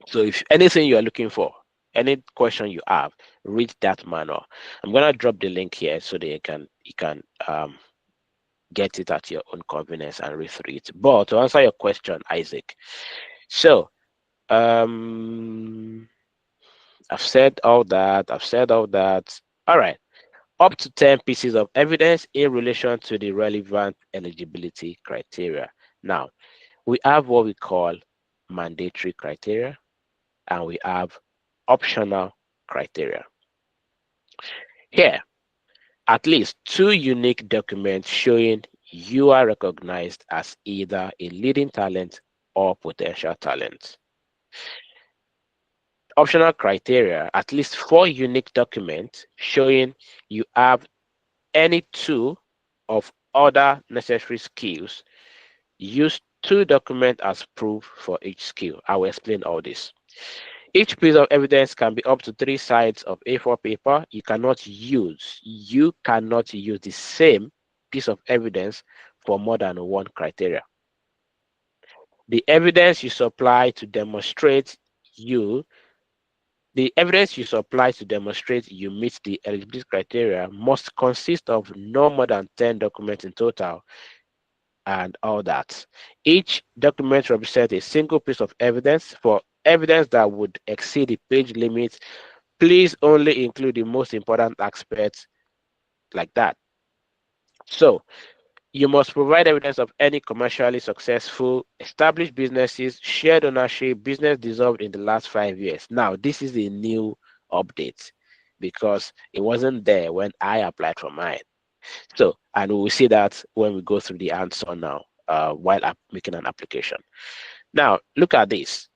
So if anything you are looking for, any question you have, read that manual. I'm gonna drop the link here so that you can get it at your own convenience and read through it. But to answer your question, Isaac, so I've said all that. I've said all that. All right. Up to 10 pieces of evidence in relation to the relevant eligibility criteria. Now, we have what we call mandatory criteria and we have optional criteria. Here, at least 2 unique documents showing you are recognized as either a leading talent or potential talent. Optional criteria, at least 4 unique documents showing you have any 2 of other necessary skills. Use 2 documents as proof for each skill. I will explain all this. Each piece of evidence can be up to 3 sides of A4 paper. You cannot use the same piece of evidence for more than 1 criteria. The evidence you supply to demonstrate you The evidence you supply to demonstrate you meet the eligibility criteria must consist of no more than 10 documents in total and all that. Each document represents a single piece of evidence. For evidence that would exceed the page limit, please only include the most important aspects like that. So, you must provide evidence of any commercially successful, established businesses, shared ownership, business dissolved in the last 5 years. Now, this is a new update because it wasn't there when I applied for mine. So, and we will see that when we go through the answer now, while making an application. Now, look at this.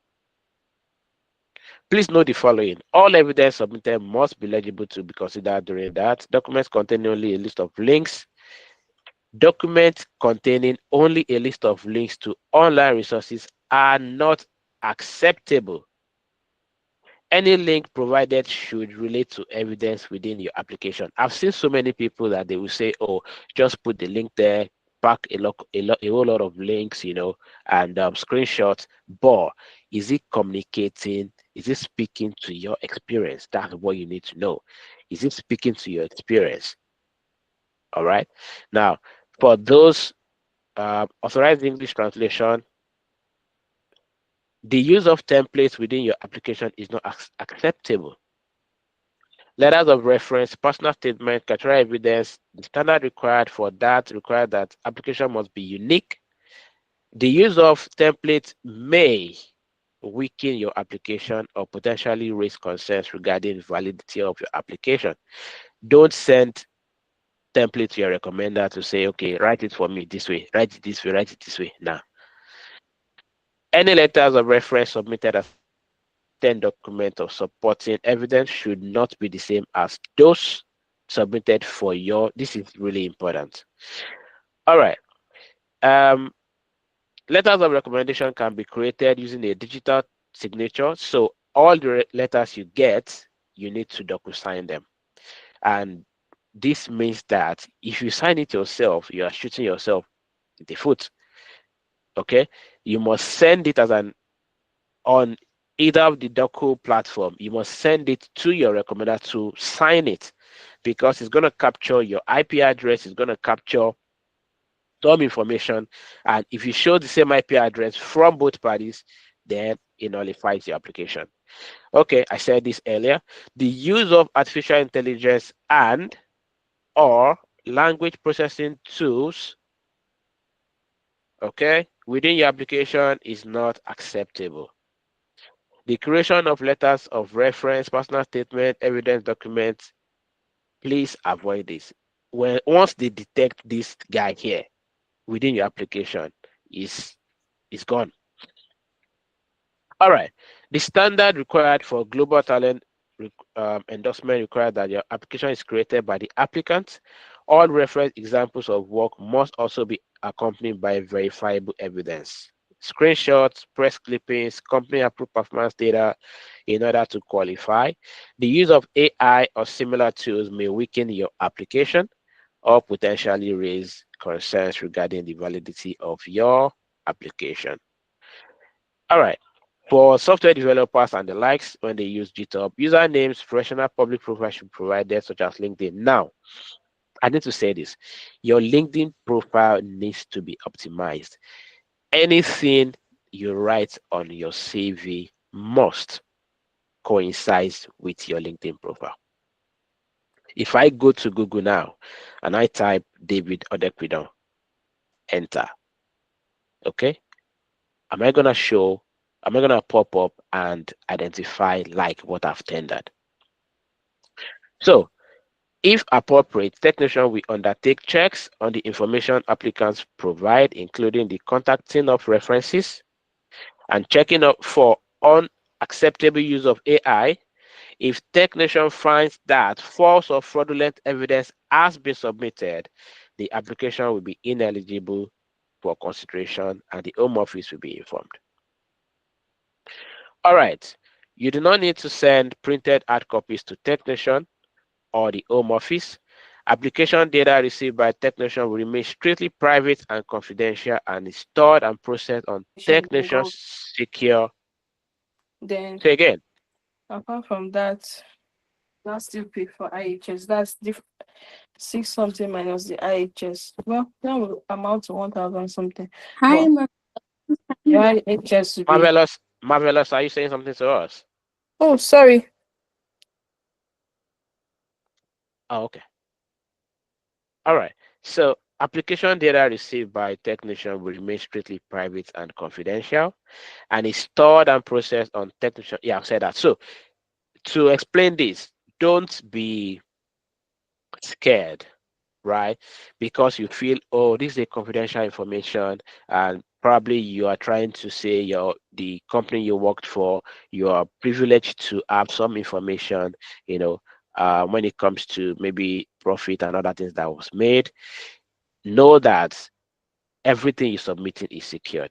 Please note the following. All evidence submitted must be legible to be considered during that. Documents containing only a list of links. Documents containing only a list of links to online resources are not acceptable. Any link provided should relate to evidence within your application. I've seen so many people that they will say, oh, just put the link there, pack a whole lot of links, and screenshots. But is it communicating? Is it speaking to your experience? That's what you need to know. Is it speaking to your experience? All right. Now, for those authorized English translation, the use of templates within your application is not acceptable. Letters of reference, personal statement, cultural evidence, the standard required that application must be unique. The use of templates may weaken your application or potentially raise concerns regarding validity of your application. Don't send template to your recommender to say, okay, write it for me this way, write it this way, write it this way. Now, any letters of reference submitted as 10 documents of supporting evidence should not be the same as those submitted for this is really important. All right. Letters of recommendation can be created using a digital signature. So all the letters you get, you need to docu-sign them. And this means that if you sign it yourself, you are shooting yourself in the foot. Okay. You must send it on either of the docu platform. You must send it to your recommender to sign it because it's going to capture your IP address, it's going to capture some information. And if you show the same IP address from both parties, then it nullifies your application. Okay, I said this earlier. The use of artificial intelligence and or language processing tools, okay, within your application is not acceptable. The creation of letters of reference, personal statement, evidence documents, please avoid this. Once they detect this guy here within your application, is gone. All right. The standard required for global talent endorsement requires that your application is created by the applicant. All reference examples of work must also be accompanied by verifiable evidence. Screenshots, press clippings, company approved performance data in order to qualify. The use of AI or similar tools may weaken your application or potentially raise concerns regarding the validity of your application. All right. For software developers and the likes, when they use GitHub, usernames, professional public profiles should be provided, such as LinkedIn. Now, I need to say this. Your LinkedIn profile needs to be optimized. Anything you write on your CV must coincide with your LinkedIn profile. If I go to Google now and I type David Opedidan, enter, okay? Am I going to pop up and identify like what I've tendered? So if appropriate, technician will undertake checks on the information applicants provide, including the contacting of references and checking up for unacceptable use of AI. If technician finds that false or fraudulent evidence has been submitted, the application will be ineligible for consideration and the Home Office will be informed. All right, you do not need to send printed hard copies to technician or the Home Office. Application data received by technician will remain strictly private and confidential and is stored and processed on technician's secure. Then, Say again. apart from that, that's still pay for IHS. That's 6 something minus the IHS. Well, that will amount to 1,000 something. Hi, But the IHS will be. Marvelous, are you saying something to us? Oh, sorry. Oh, okay. All right. So application data received by technician will remain strictly private and confidential and is stored and processed on technician. Yeah, I've said that. So to explain this, don't be scared, right? Because you feel, oh, this is a confidential information, and probably you are trying to say the company you worked for, you are privileged to have some information, when it comes to maybe profit and other things that was made. Know that everything you're submitting is secured.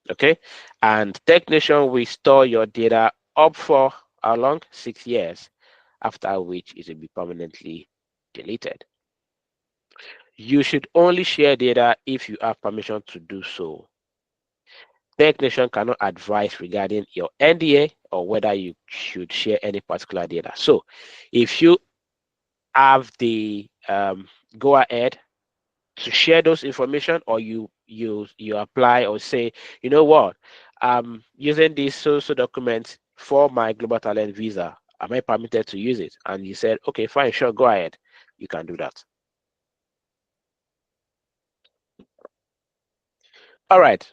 Okay, and technician will store your data up for how long? 6 years, after which it will be permanently deleted. You should only share data if you have permission to do so. Technician cannot advise regarding your NDA or whether you should share any particular data. So if you have the go ahead to share those information, or you apply or say, you know what, using this so document for my global talent visa, am I permitted to use it? And you said, okay, fine, sure, go ahead, you can do that. All right,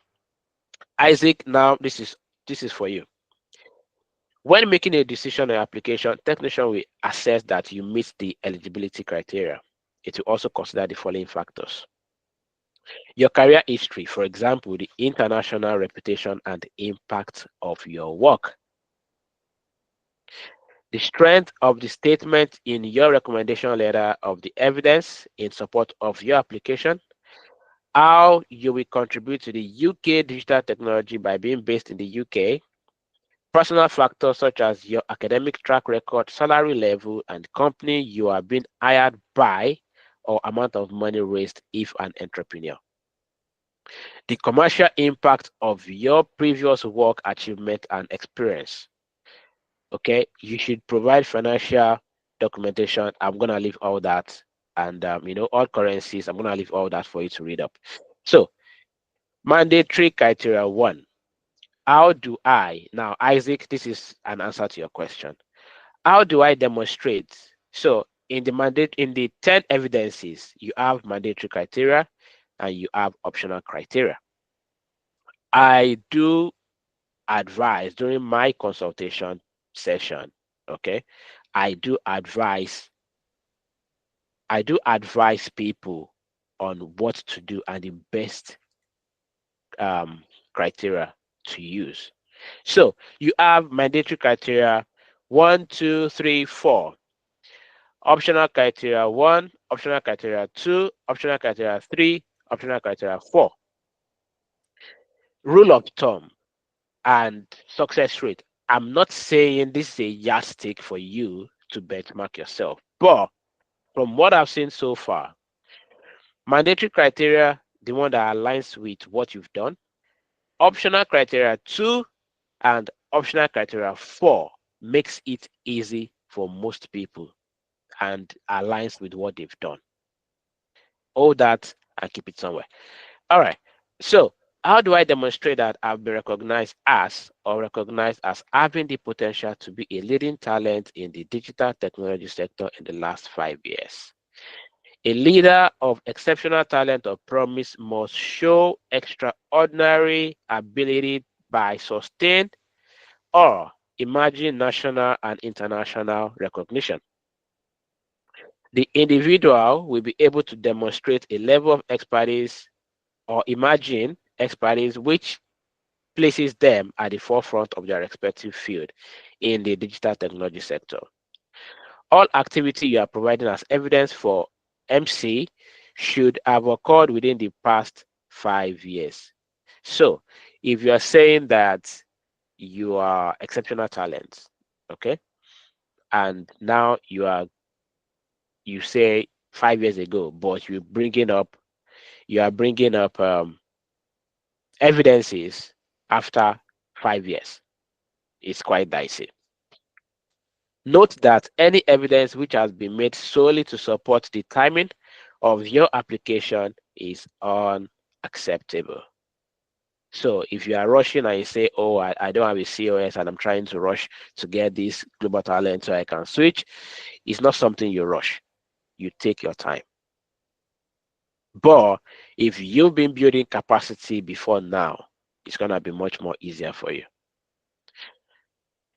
Isaac, now this is for you. When making a decision on application, technician will assess that you meet the eligibility criteria. It will also consider the following factors: your career history, for example, the international reputation and the impact of your work, the strength of the statement in your recommendation letter of the evidence in support of your application, how you will contribute to the UK digital technology by being based in the UK, personal factors such as your academic track record, salary level, and company you are being hired by, or amount of money raised if an entrepreneur. The commercial impact of your previous work achievement and experience. Okay, you should provide financial documentation. I'm gonna leave all that, and all currencies. I'm gonna leave all that for you to read up. So, mandatory criteria 1: How do I now, Isaac? This is an answer to your question. How do I demonstrate? So in the 10 evidences, you have mandatory criteria and you have optional criteria. I do advise during my consultation session, okay? I do advise people on what to do and the best criteria to use. So you have mandatory criteria 1, 2, 3, 4. Optional criteria 1, optional criteria 2, optional criteria 3, optional criteria 4. Rule of thumb and success rate. I'm not saying this is a yardstick for you to benchmark yourself, but from what I've seen so far, mandatory criteria, the one that aligns with what you've done, optional criteria 2 and optional criteria 4 makes it easy for most people and aligns with what they've done. All that and keep it somewhere. All right. So how do I demonstrate that I've been recognized as having the potential to be a leading talent in the digital technology sector in the last 5 years? A leader of exceptional talent or promise must show extraordinary ability by sustained or emerging national and international recognition. The individual will be able to demonstrate a level of expertise or imagine expertise which places them at the forefront of their respective field in the digital technology sector. All activity you are providing as evidence for MC should have occurred within the past 5 years. So if you are saying that you are exceptional talent, okay, and now you say 5 years ago, but you are bringing up evidences after 5 years. It's quite dicey. Note that any evidence which has been made solely to support the timing of your application is unacceptable. So if you are rushing and you say, oh, I don't have a COS and I'm trying to rush to get this global talent so I can switch, it's not something you rush. You take your time. But if you've been building capacity before now, it's going to be much more easier for you.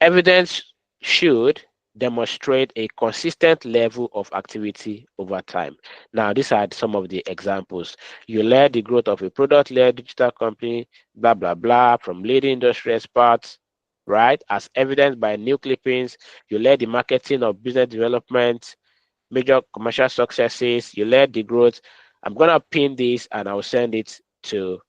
Evidence should demonstrate a consistent level of activity over time. Now, these are some of the examples. You led the growth of a product-led digital company, blah, blah, blah, from leading industry experts, right? As evidenced by new clippings, you led the marketing of business development, major commercial successes, you led the growth. I'm going to pin this and I'll send it to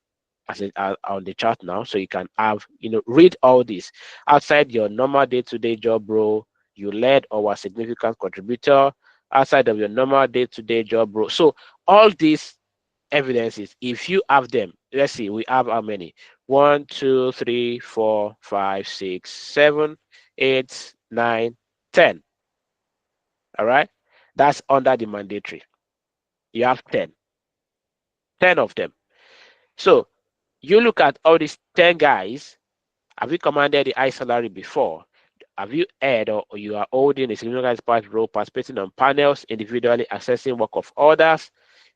on the chart now, so you can have, read all this. Outside your normal day-to-day job role, you led or were a significant contributor. Outside of your normal day-to-day job role. So all these evidences, if you have them, let's see, we have how many? 1, 2, 3, 4, 5, 6, 7, 8, 9, 10. All right, that's under the mandatory. You have 10 of them. So you look at all these 10 guys. Have you commanded the high salary before? Have you heard or you are holding a significant part role participating on panels, individually assessing work of others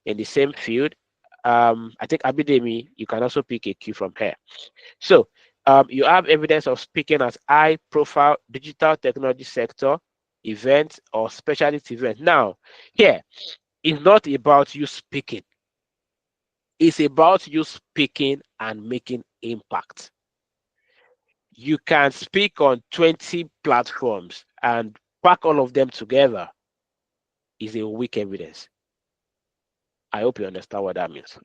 in the same field? I think Abidemi, you can also pick a cue from here. So you have evidence of speaking at high profile digital technology sector event or specialist event. Now, here, it's not about you speaking. It's about you speaking and making impact. You can speak on 20 platforms and pack all of them together is a weak evidence. I hope you understand what that means.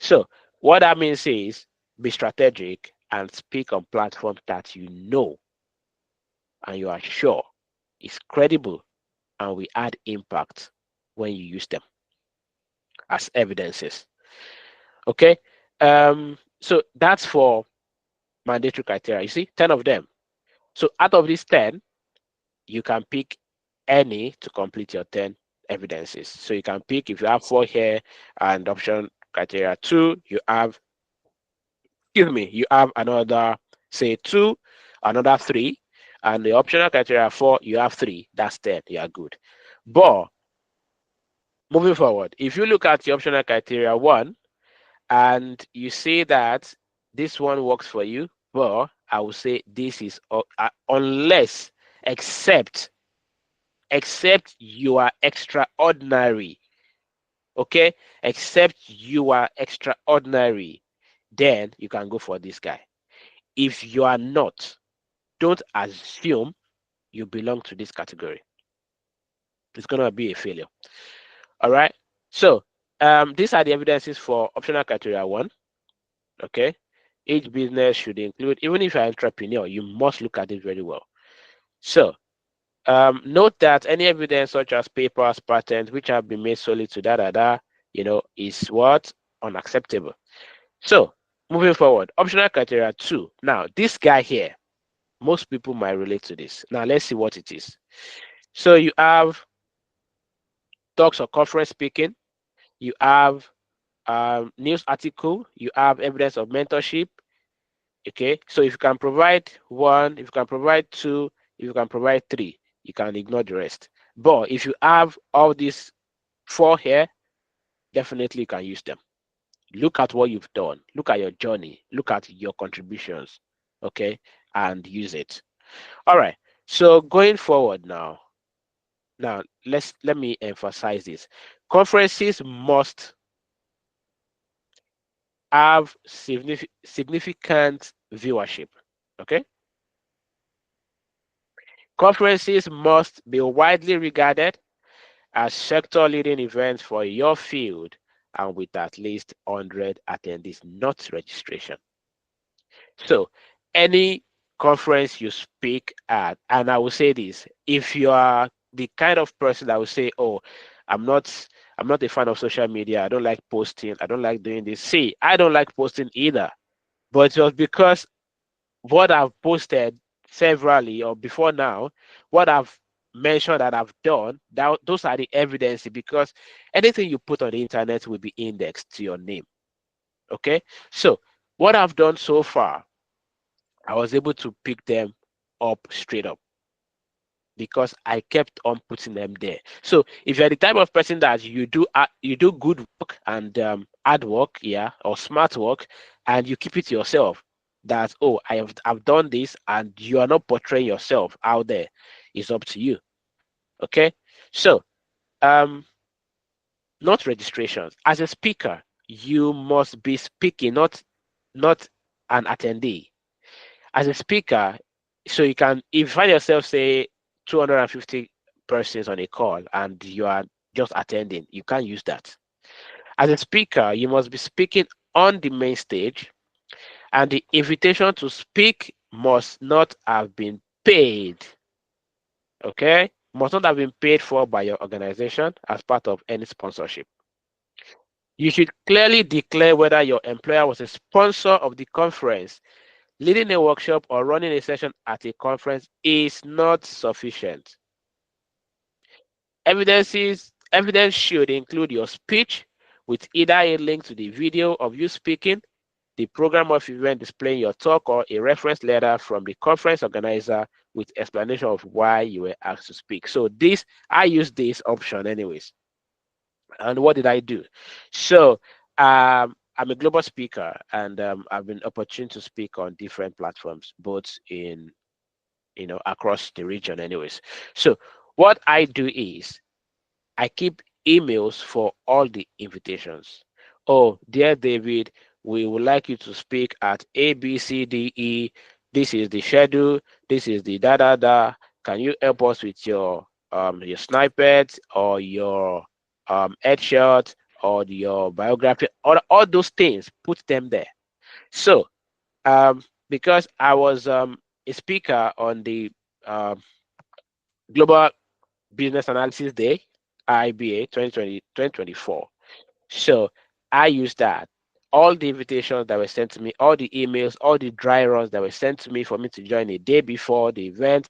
So what that means is be strategic and speak on platforms that you know and you are sure is credible and will add impact when you use them as evidences. Okay. So that's for mandatory criteria. You see, 10 of them. So out of these 10, you can pick any to complete your 10 evidences. So you can pick, if you have 4 here and option criteria 2, you have, you have another Say 2, another 3, and the optional criteria 4, you have 3. That's 10. You are good. But moving forward, if you look at the optional criteria 1 and you say that this one works for you, well, I will say this is unless, except you are extraordinary. Okay, except you are extraordinary, then you can go for this guy. If you are not, don't assume you belong to this category. It's gonna be a failure. All right. So these are the evidences for optional criteria 1. Okay. Each business should include, even if you're an entrepreneur, you must look at it very well. So note that any evidence such as papers, patents, which have been made solely to is what? Unacceptable. So moving forward, optional criteria 2. Now, this guy here, most people might relate to this. Now, let's see what it is. So you have talks or conference speaking, you have news article, you have evidence of mentorship. Okay, so if you can provide 1, if you can provide 2, if you can provide 3, you can ignore the rest. But if you have all these 4 here, definitely you can use them. Look at what you've done, look at your journey, look at your contributions, okay, and use it. All right, so going forward now let me emphasize this. Conferences must have significant viewership. Okay, conferences must be widely regarded as sector leading events for your field and with at least 100 attendees, not registration. So any conference you speak at, and I will say this, if you are the kind of person that will say, oh, I'm not a fan of social media, I don't like posting, I don't like doing this. See, I don't like posting either. But it was because what I've posted severally or before now, what I've mentioned that I've done, those are the evidence, because anything you put on the internet will be indexed to your name. Okay, so what I've done so far, I was able to pick them up straight up because I kept on putting them there. So if you're the type of person that you do good work and hard work, yeah, or smart work, and you keep it to yourself, that I've done this, and you are not portraying yourself out there, it's up to you. Okay, so not registrations. As a speaker, you must be speaking, not an attendee. As a speaker, so you can, if you find yourself say 250 persons on a call and you are just attending, you can't use that. As a speaker, you must be speaking on the main stage, and the invitation to speak must not have been paid. Okay, must not have been paid for by your organization as part of any sponsorship. You should clearly declare whether your employer was a sponsor of the conference. Leading a workshop or running a session at a conference is not sufficient. Evidence should include your speech with either a link to the video of you speaking, the program of event displaying your talk, or a reference letter from the conference organizer with explanation of why you were asked to speak. So I use this option anyways. And what did I do? So I'm a global speaker, and I've been opportune to speak on different platforms, both in across the region anyways. So what I do is I keep emails for all the invitations. Oh, dear David, we would like you to speak at ABCDE. This is the schedule. This is the da da da. Can you help us with your snippet or your headshot or your biography, all those things? Put them there. So because I was a speaker on the Global Business Analysis Day, IBA 2024. So I used that. All the invitations that were sent to me, all the emails, all the dry runs that were sent to me for me to join a day before the event,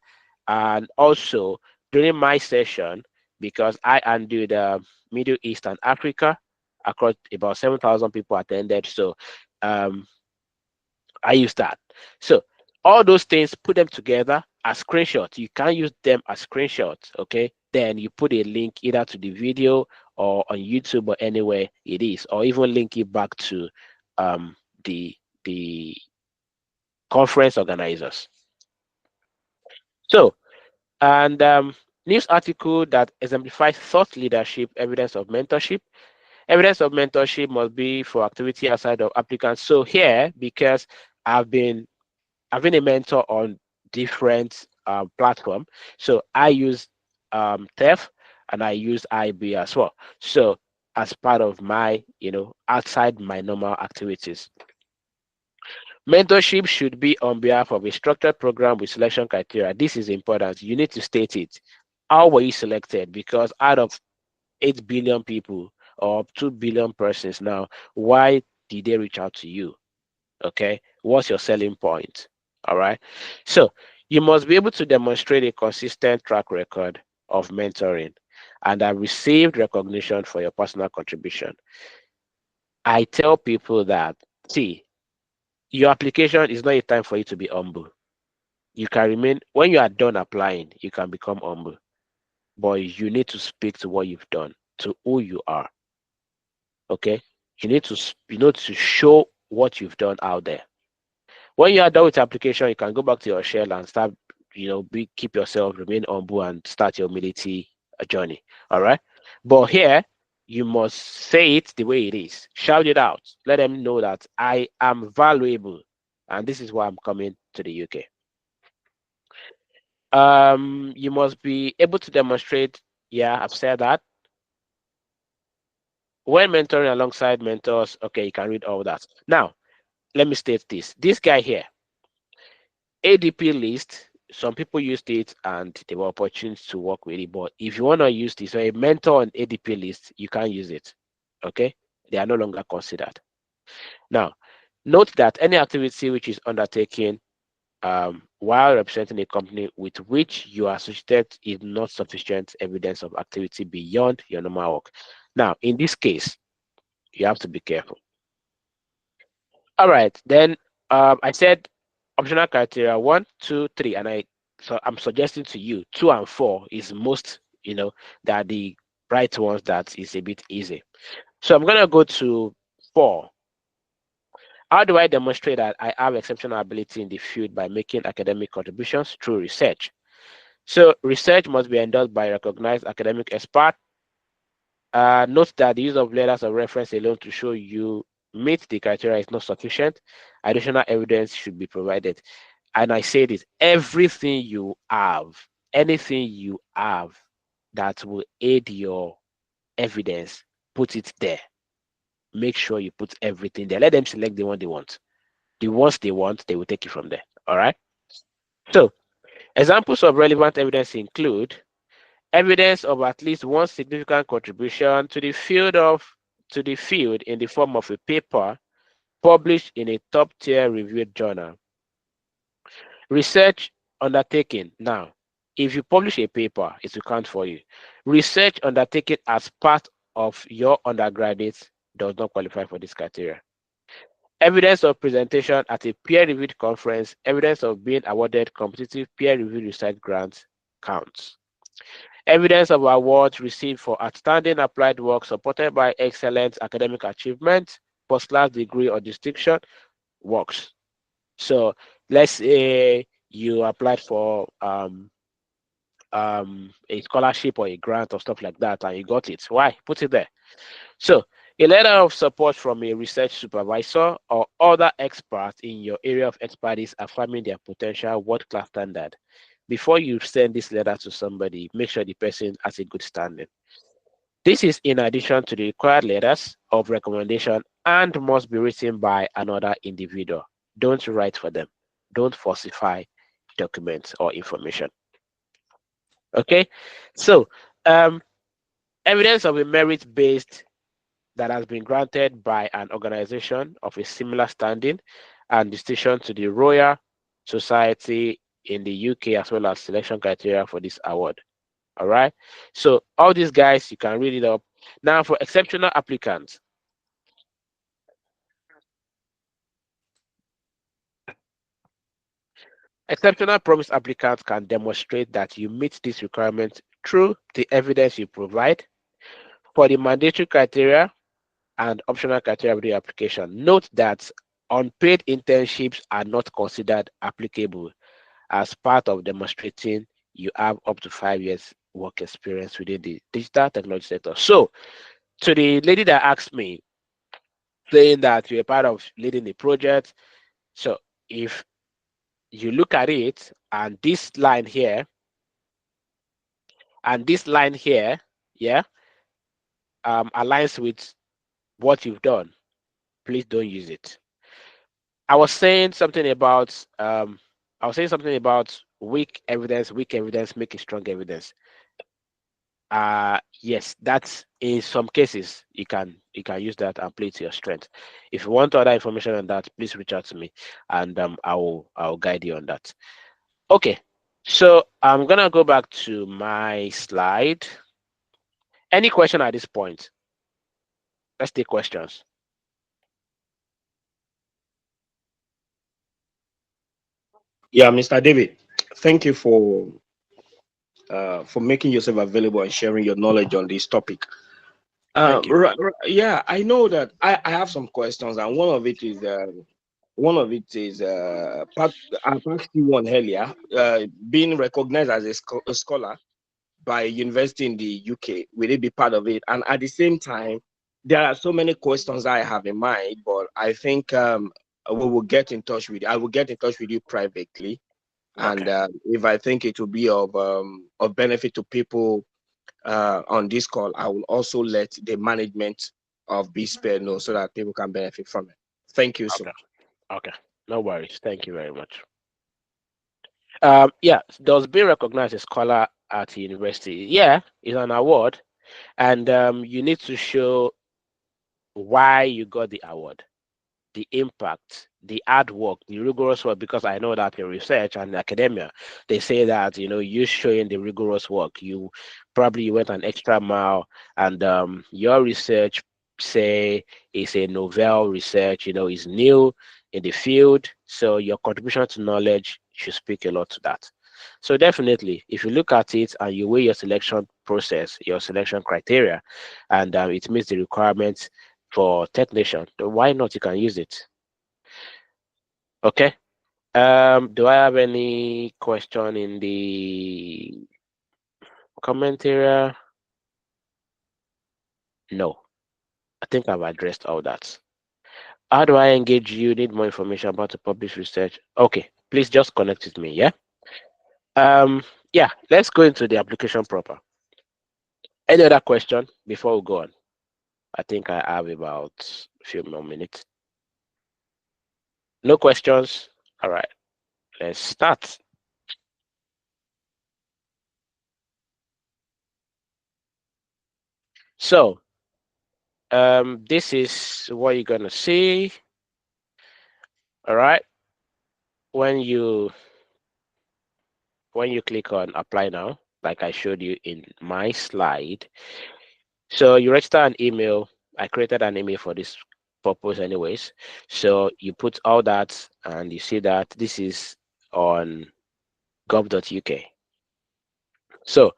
and also during my session, because I handled Middle East and Africa, across about 7,000 people attended. So I used that. So All those things, put them together as screenshots. You can use them as screenshots, okay? Then you put a link either to the video or on YouTube or anywhere it is, or even link it back to the conference organizers. So, and news article that exemplifies thought leadership, evidence of mentorship. Evidence of mentorship must be for activity outside of applicants. So here, because I've been a mentor on different platform, so I use TEF and I use IB as well. So as part of my, outside my normal activities. Mentorship should be on behalf of a structured program with selection criteria. This is important. You need to state it. How were you selected? Because out of 8 billion people or 2 billion persons now, why did they reach out to you? Okay. What's your selling point? All right. So you must be able to demonstrate a consistent track record of mentoring and have received recognition for your personal contribution. I tell people that, see, your application is not a time for you to be humble. You can remain, when you are done applying, you can become humble, but you need to speak to what you've done, to who you are. Okay. You need to show what you've done out there. When you are done with the application, you can go back to your shell and start, keep yourself, remain humble, and start your military journey. All right. But here, you must say it the way it is. Shout it out. Let them know that I am valuable, and this is why I'm coming to the UK. You must be able to demonstrate. Yeah, I've said that. When mentoring alongside mentors, okay, you can read all that. Now, let me state this. This guy here, ADP list, some people used it and they were opportunities to work with it. But if you want to use this, or a mentor on ADP list, you can't use it. Okay? They are no longer considered. Now, note that any activity which is undertaken while representing a company with which you are associated is not sufficient evidence of activity beyond your normal work. Now, in this case, you have to be careful. All right, then I said optional criteria 1, 2, 3, and I'm suggesting to you 2 and 4 is most, that the right ones that is a bit easy. So I'm gonna go to 4. How do I demonstrate that I have exceptional ability in the field? By making academic contributions through research. So research must be endorsed by a recognized academic expert. Note that the use of letters of reference alone to show you meet the criteria is not sufficient. Additional evidence should be provided. And I say this, everything you have, anything you have that will aid your evidence, put it there. Make sure you put everything there. Let them select the one they want. The ones they want, they will take it from there. All right. So examples of relevant evidence include evidence of at least one significant contribution to the field in the form of a paper published in a top-tier reviewed journal. Research undertaken. Now, if you publish a paper, it will count for you. Research undertaken as part of your undergraduate does not qualify for this criteria. Evidence of presentation at a peer-reviewed conference, evidence of being awarded competitive peer-reviewed research grants counts. Evidence of awards received for outstanding applied work supported by excellent academic achievement, post-class degree or distinction works. So let's say you applied for a scholarship or a grant or stuff like that and you got it. Why? Put it there. So a letter of support from a research supervisor or other experts in your area of expertise affirming their potential world-class standard. Before you send this letter to somebody, make sure the person has a good standing. This is in addition to the required letters of recommendation and must be written by another individual. Don't write for them. Don't falsify documents or information. Okay, so evidence of a merit-based that has been granted by an organization of a similar standing and distinction to the Royal Society in the UK, as well as selection criteria for this award. All right. So all these guys, you can read it up. Now for exceptional applicants. Exceptional promise applicants can demonstrate that you meet these requirements through the evidence you provide. For the mandatory criteria and optional criteria of the application, note that unpaid internships are not considered applicable as part of demonstrating you have up to 5 years work experience within the digital technology sector. So, to the lady that asked me, saying that you're part of leading the project, so if you look at it and this line here and this line here, yeah, aligns with what you've done, please don't use it. I was saying something about weak evidence making strong evidence. Yes, that's in some cases you can use that and play to your strength. If you want other information on that, please reach out to me and I'll guide you on that. Okay, so I'm gonna go back to my slide. Any question at this point? Let's take questions. Yeah, Mr. David, thank you for making yourself available and sharing your knowledge on this topic. Thank you. Yeah, I know that I have some questions, and part I asked you one earlier. Being recognized as a scholar by a university in the UK, will it be part of it? And at the same time, there are so many questions I have in mind, but I think we will get in touch with you. I will get in touch with you privately, and Okay. if I think it will be of benefit to people on this call, I will also let the management of BSPARE know so that people can benefit from it. Thank you so Okay. much. Okay. No worries. Thank you very much. Yeah, does being recognized as a scholar at university? Yeah, it's an award, and you need to show why you got the award, the impact, the hard work, the rigorous work. Because I know that in research and academia, they say that you showing the rigorous work. You went an extra mile, and your research, say, is a novel research. Is new in the field, so your contribution to knowledge should speak a lot to that. So definitely, if you look at it and you weigh your selection process, your selection criteria, and it meets the requirements for technician, then why not? You can use it. Okay. Do I have any question in the comment area? No. I think I've addressed all that. How do I engage you? Need more information about the published research? Okay, please just connect with me, yeah? Um, yeah, let's go into the application proper. Any other question before we go on? I think I have about a few more minutes. No questions? All right, let's start. So, this is what you're gonna see. All right, when you click on apply now, like I showed you in my slide, so you register an email. I created an email for this purpose anyways. So you put all that and you see that this is on gov.uk. So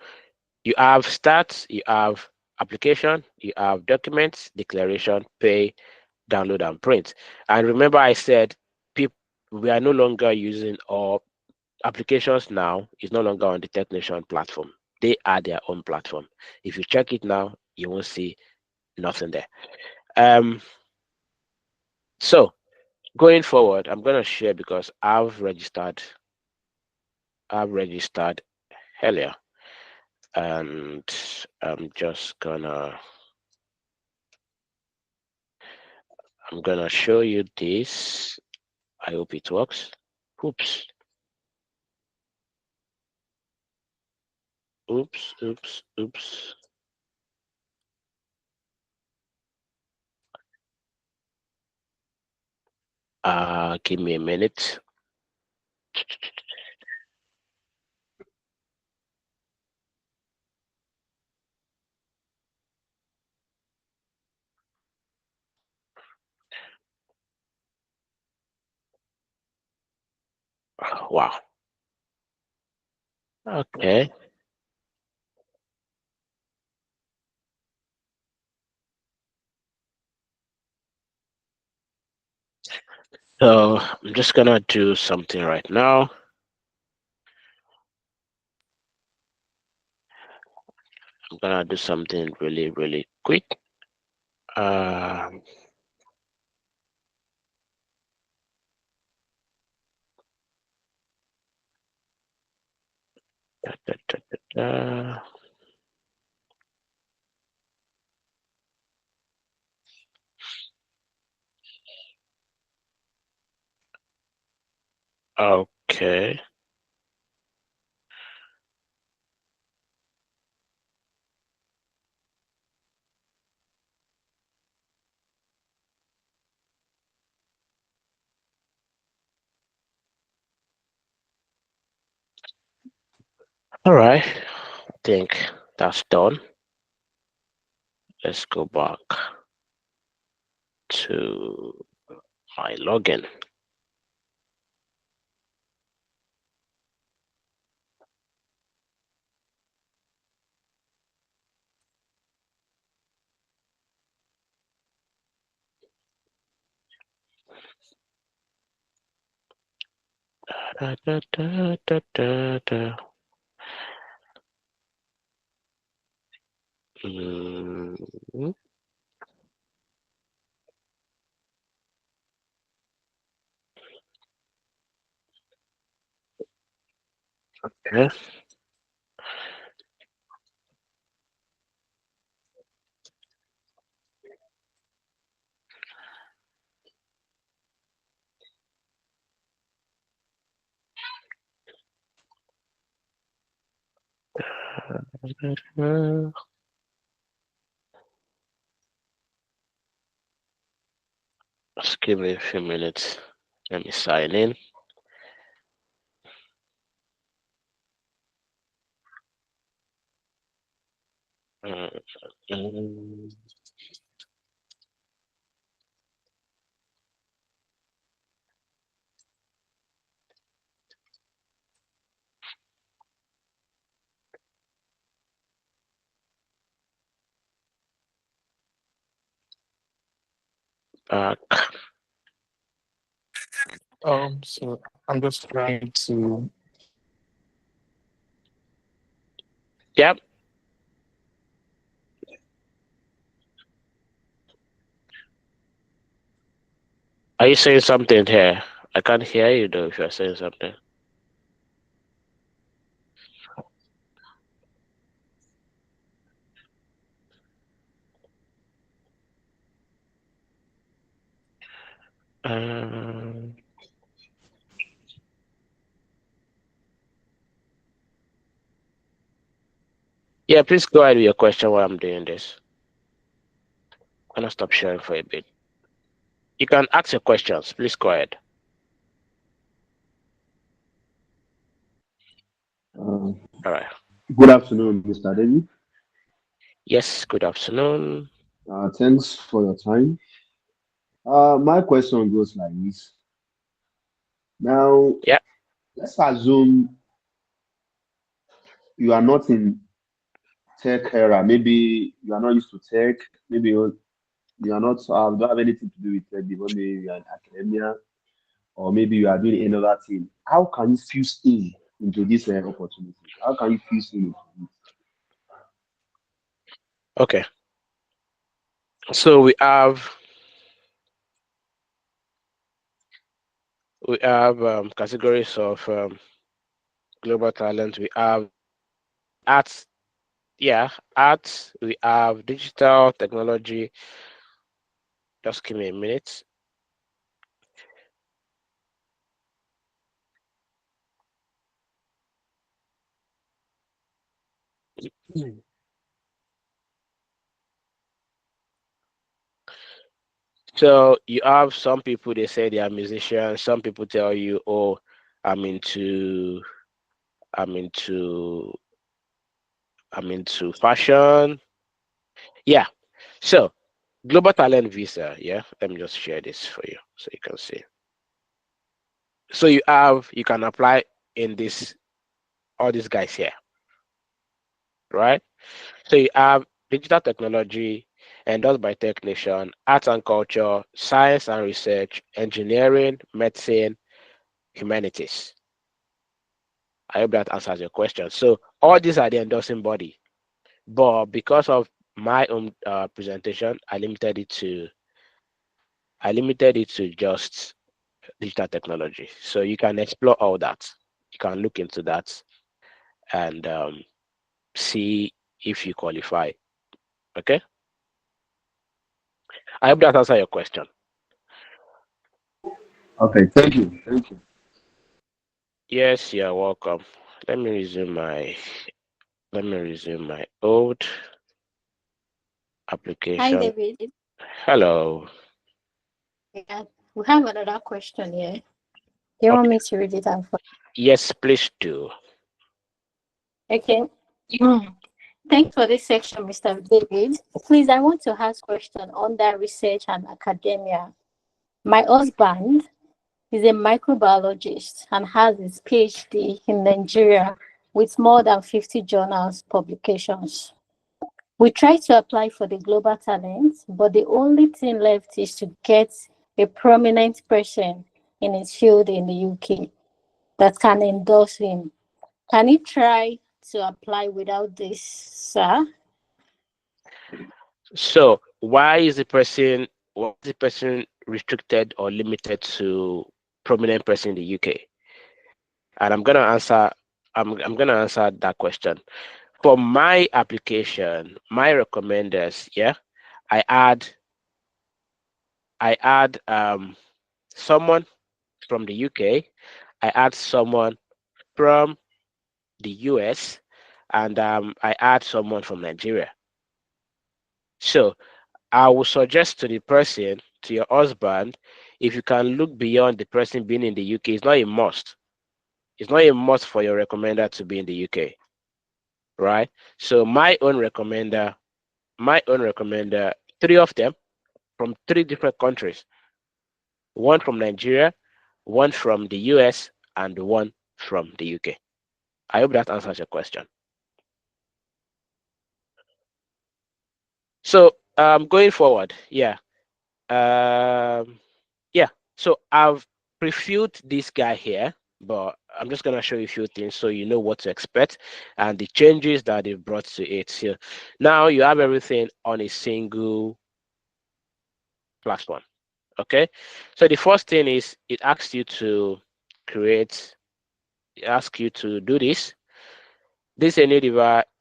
you have start, you have application, you have documents, declaration, pay, download and print. And remember I said people we are no longer using or applications now is no longer on the technician platform. They are their own platform. If you check it now, you won't see nothing there. So going forward, I'm gonna share because I've registered earlier, and I'm gonna show you this. I hope it works. Oops. Oops, oops, oops. Give me a minute. Wow. Okay. So I'm just gonna do something right now. I'm gonna do something really, really quick. Um, da, da, da, da, da. Okay. All right. I think that's done. Let's go back to my login. Da, da, da, da, da, da. Mm, okay. Just give me a few minutes. Let me sign in. Mm, back. So I'm just trying to. Yep. Are you saying something here? I can't hear you though if you're saying something. Um, yeah, please go ahead with your question while I'm doing this. I'm gonna stop sharing for a bit. You can ask your questions. Please go ahead. Uh, All right. Good afternoon, Mr. David. Yes, good afternoon. Thanks for your time. My question goes like this. Now, Yeah. let's assume you are not in tech era. Maybe you are not used to tech. Maybe you are not don't have anything to do with tech because maybe you are in academia or maybe you are doing another thing. How can you fuse in into this opportunity? How can you fuse in into Okay. So we have categories of global talent. We have arts. Yeah, arts. We have digital technology. Just give me a minute. So you have some people they say they are musicians. Some people tell you, "Oh, I'm into, I'm into, I'm into fashion." Yeah. So global talent visa. Yeah. Let me just share this for you so you can see. So you can apply in this all these guys here, right? So you have digital technology, endorsed by technician, arts and culture, science and research, engineering, medicine, humanities. I hope that answers your question. So all these are the endorsing body, but because of my own presentation, I limited it to just digital technology. So you can explore all that. You can look into that and see if you qualify. Okay. I hope that answers your question. Okay, thank you. Thank you. Yes, you're welcome. Let me resume my old Hi, application. David. Hello. Yeah, we have another question here. Do you want Okay. me to read it out for Yes, please do. you? Okay. Mm. Thanks for this section, Mr. David. Please, I want to ask question on that research and academia. My husband is a microbiologist and has his PhD in Nigeria with more than 50 journals publications. We try to apply for the global talent, but the only thing left is to get a prominent person in his field in the UK that can endorse him. Can he try to apply without this, sir? So why is the person restricted or limited to prominent person in the UK? And I'm gonna answer that question. For my application, my recommenders, yeah, I add someone from the UK, I add someone from the US, and I add someone from Nigeria. So I will suggest to the person, to your husband, if you can look beyond the person being in the UK, it's not a must. It's not a must for your recommender to be in the UK, right? So my own recommender, three of them from three different countries, one from Nigeria, one from the US, and one from the UK. I hope that answers your question. So going forward, um, yeah. So I've previewed this guy here, but I'm just gonna show you a few things so you know what to expect and the changes that they've brought to it. So now you have everything on a single platform. Okay. So the first thing is it asks you to create, it asks you to do this. This is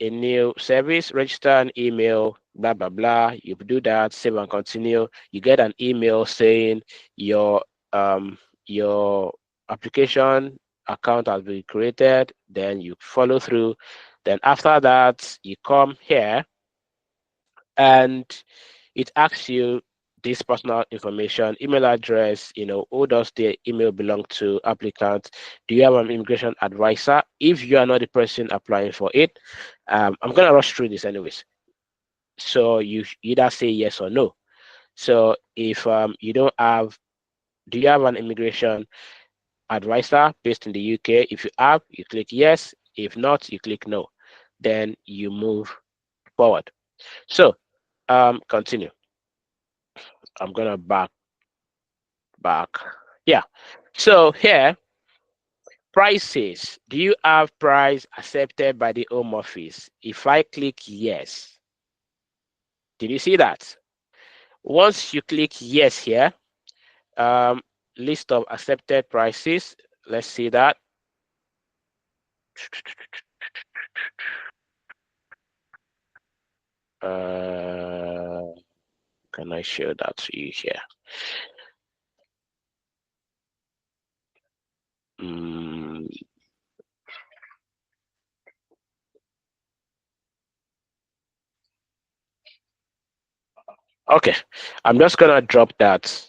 a new service, register an email, blah blah blah. You do that, save and continue. You get an email saying your your application account has been created. Then you follow through. Then after that, you come here and it asks you this personal information, email address, who does the email belong to, applicant, do you have an immigration advisor? If you are not the person applying for it, I'm going to rush through this anyways. So you either say yes or no. So if you don't have, do you have an immigration advisor based in the UK? If you have, you click yes. If not, you click no. Then you move forward. So continue. I'm gonna back. Yeah. So here, prices. Do you have price accepted by the Home Office? If I click yes, did you see that? Once you click yes here, um, list of accepted prices. Let's see that. Uh, can I show that to you here? Mm, okay, I'm just gonna drop that.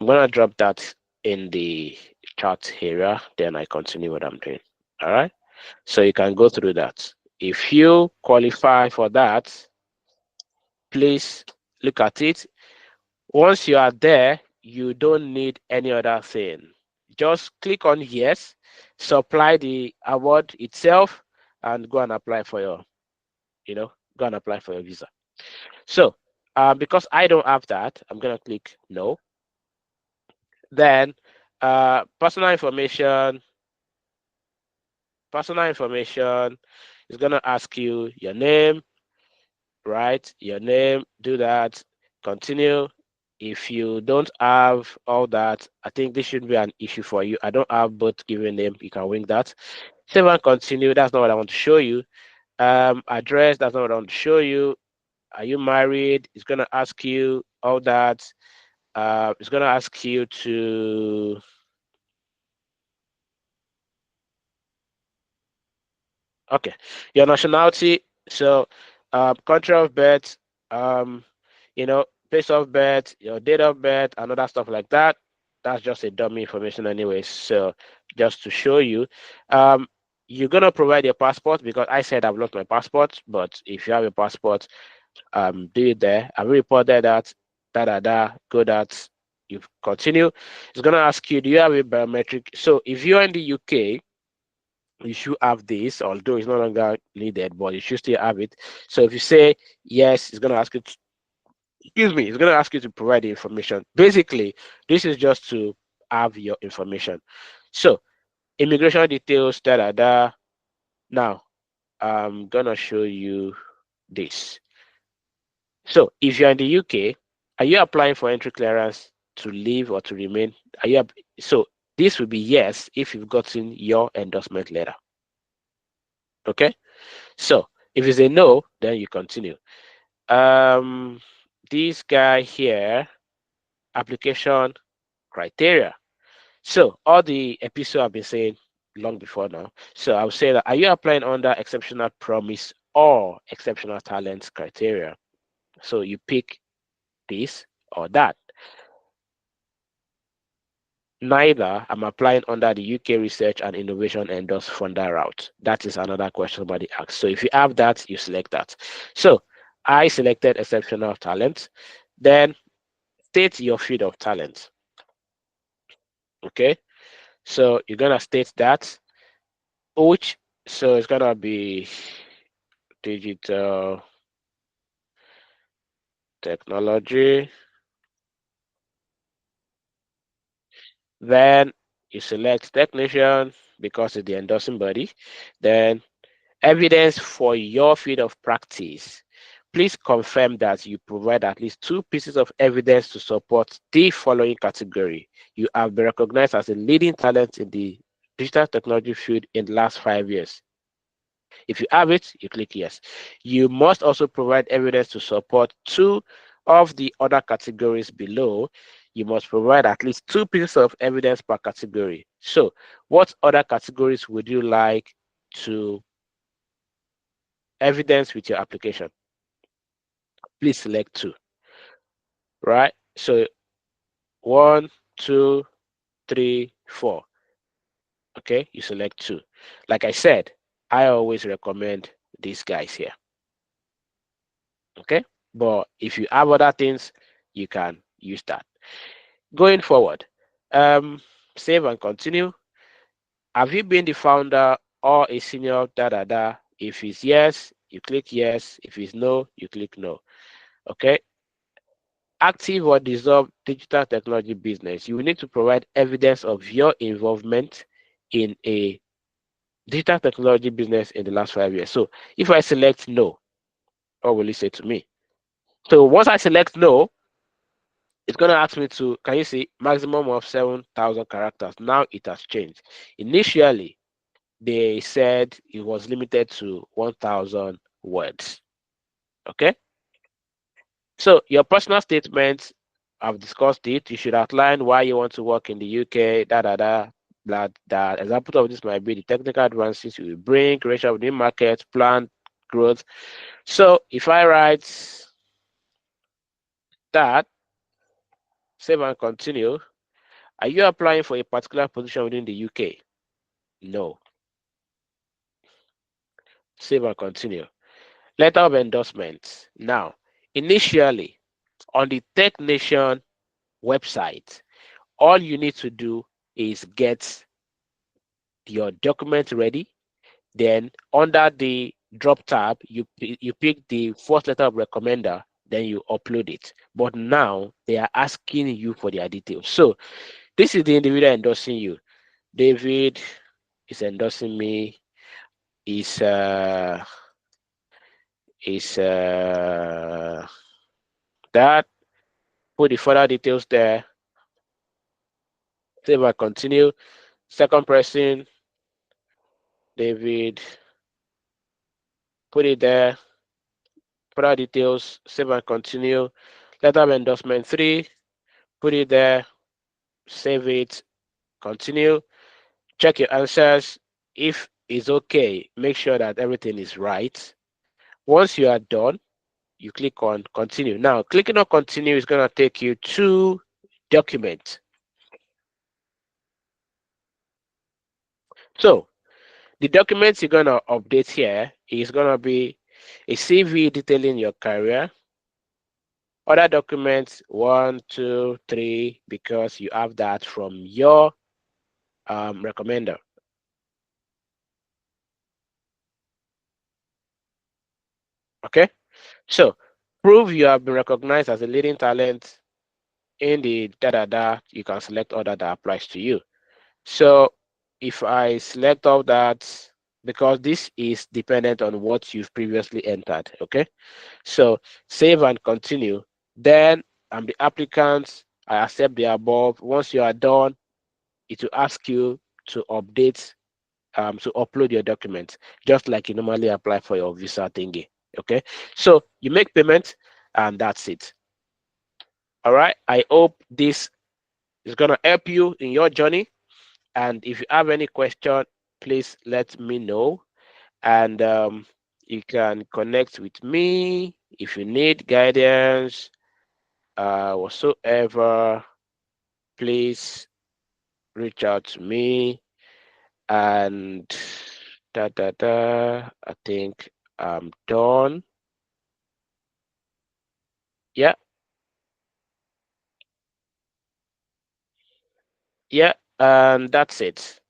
I'm gonna drop that in the chat area. Then I continue what I'm doing. All right. So you can go through that. If you qualify for that, please look at it. Once you are there, you don't need any other thing. just click on yes, supply the award itself, and go and apply for your, go and apply for your visa. So because I don't have that, I'm gonna click no. Then personal information. Personal information is gonna ask you your name, right? Your name, do that, continue. If you don't have all that, I think this should be an issue for you. I don't have both given name, you can wing that. Save and continue, that's not what I want to show you. Address, that's not what I want to show you. Are you married? It's gonna ask you all that. It's gonna ask you to okay, your nationality. So, country of birth, um, place of birth, your date of birth, and other stuff like that. That's just a dummy information anyway. So, just to show you, you're gonna provide your passport because I said I've lost my passport. But if you have a passport, do it there. I've reported that. Go that. You continue. It's gonna ask you, do you have a biometric? So, if you're in the UK, you should have this, although it's no longer needed, but you should still have it. So if you say yes, it's going to ask you to, excuse me, it's going to ask you to provide the information. Basically, this is just to have your information. So immigration details, Now, I'm going to show you this. So if you're in the UK, are you applying for entry clearance to live or to remain? So this will be yes if you've gotten your endorsement letter. Okay. So if it's a no, then you continue. This guy here, application criteria. So all the episode I've been saying long before now. So I would say that, are you applying under exceptional promise or exceptional talent criteria? So you pick this or that. Neither. I'm applying under the UK Research and Innovation Endorsed Funder route. That is another question somebody asked. So if you have that, you select that. So I selected exceptional talent. Then state your field of talent. Okay. So you're gonna state that, which so it's gonna be digital technology. Then you select technician because it's the endorsing body. Then evidence for your field of practice. Please confirm that you provide at least 2 pieces of evidence to support the following category. You have been recognized as a leading talent in the digital technology field in the last 5 years. If you have it, you click yes. You must also provide evidence to support 2 of the other categories below. You must provide at least 2 pieces of evidence per category. So, what other categories would you like to evidence with your application? Please select 2. Right? So 1, 2, 3, 4. Okay, you select 2. Like I said, I always recommend these guys here. Okay, but if you have other things, you can use that. Going forward, save and continue. Have you been the founder or a senior? If it's yes, you click yes. If it's no, you click no. Okay. Active or dissolved digital technology business. You will need to provide evidence of your involvement in a digital technology business in the last 5 years. So if I select no, what will it say to me? So once I select no, it's going to ask me to, can you see, maximum of 7,000 characters. Now it has changed. Initially, they said it was limited to 1,000 words. Okay. So your personal statement, I've discussed it. You should outline why you want to work in the UK, blah. Example of this might be the technical advances you will bring, creation of new markets, plan growth. So if I write that, save and continue. Are you applying for a particular position within the UK? No. Save and continue. Letter of endorsement. Now, initially, on the Tech Nation website, all you need to do is get your document ready. Then under the drop tab, you pick the first letter of recommender, then you upload it. But now they are asking you for their details. So this is the individual endorsing you. David is endorsing me. Is that. Put the further details there. Save and continue. Second person, David. Put it there. Further details. Save and continue. Letter of endorsement 3. Put it there. Save it. Continue. Check your answers. If it's okay, make sure that everything is right. Once you are done, you click on continue. Now, clicking on continue is going to take you to document. So the documents you're going to update here is going to be a CV detailing your career. Other documents 1, 2, 3, because you have that from your recommender. Okay, so prove you have been recognized as a leading talent in the you can select other that applies to you. So if I select all that, because this is dependent on what you've previously entered, okay? So save and continue. Then I'm the applicant, I accept the above. Once you are done, it will ask you to update, to upload your documents, just like you normally apply for your visa thingy, okay? So you make payment and that's it. All right, I hope this is gonna help you in your journey. And if you have any question, please let me know. And you can connect with me if you need guidance whatsoever. Please reach out to me. And I think I'm done. Yeah. Yeah, and that's it.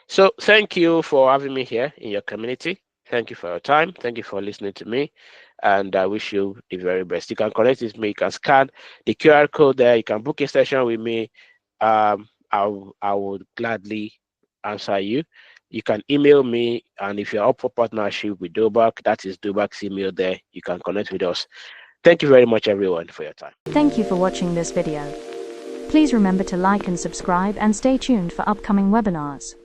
So thank you for having me here in your community. Thank you for your time. Thank you for listening to me. And I wish you the very best. You can connect with me. You can scan the QR code there. You can book a session with me. I would gladly answer you. You can email me. And if you're up for partnership with Dobak, that is Dobak's email there. You can connect with us. Thank you very much, everyone, for your time. Thank you for watching this video. Please remember to like and subscribe and stay tuned for upcoming webinars.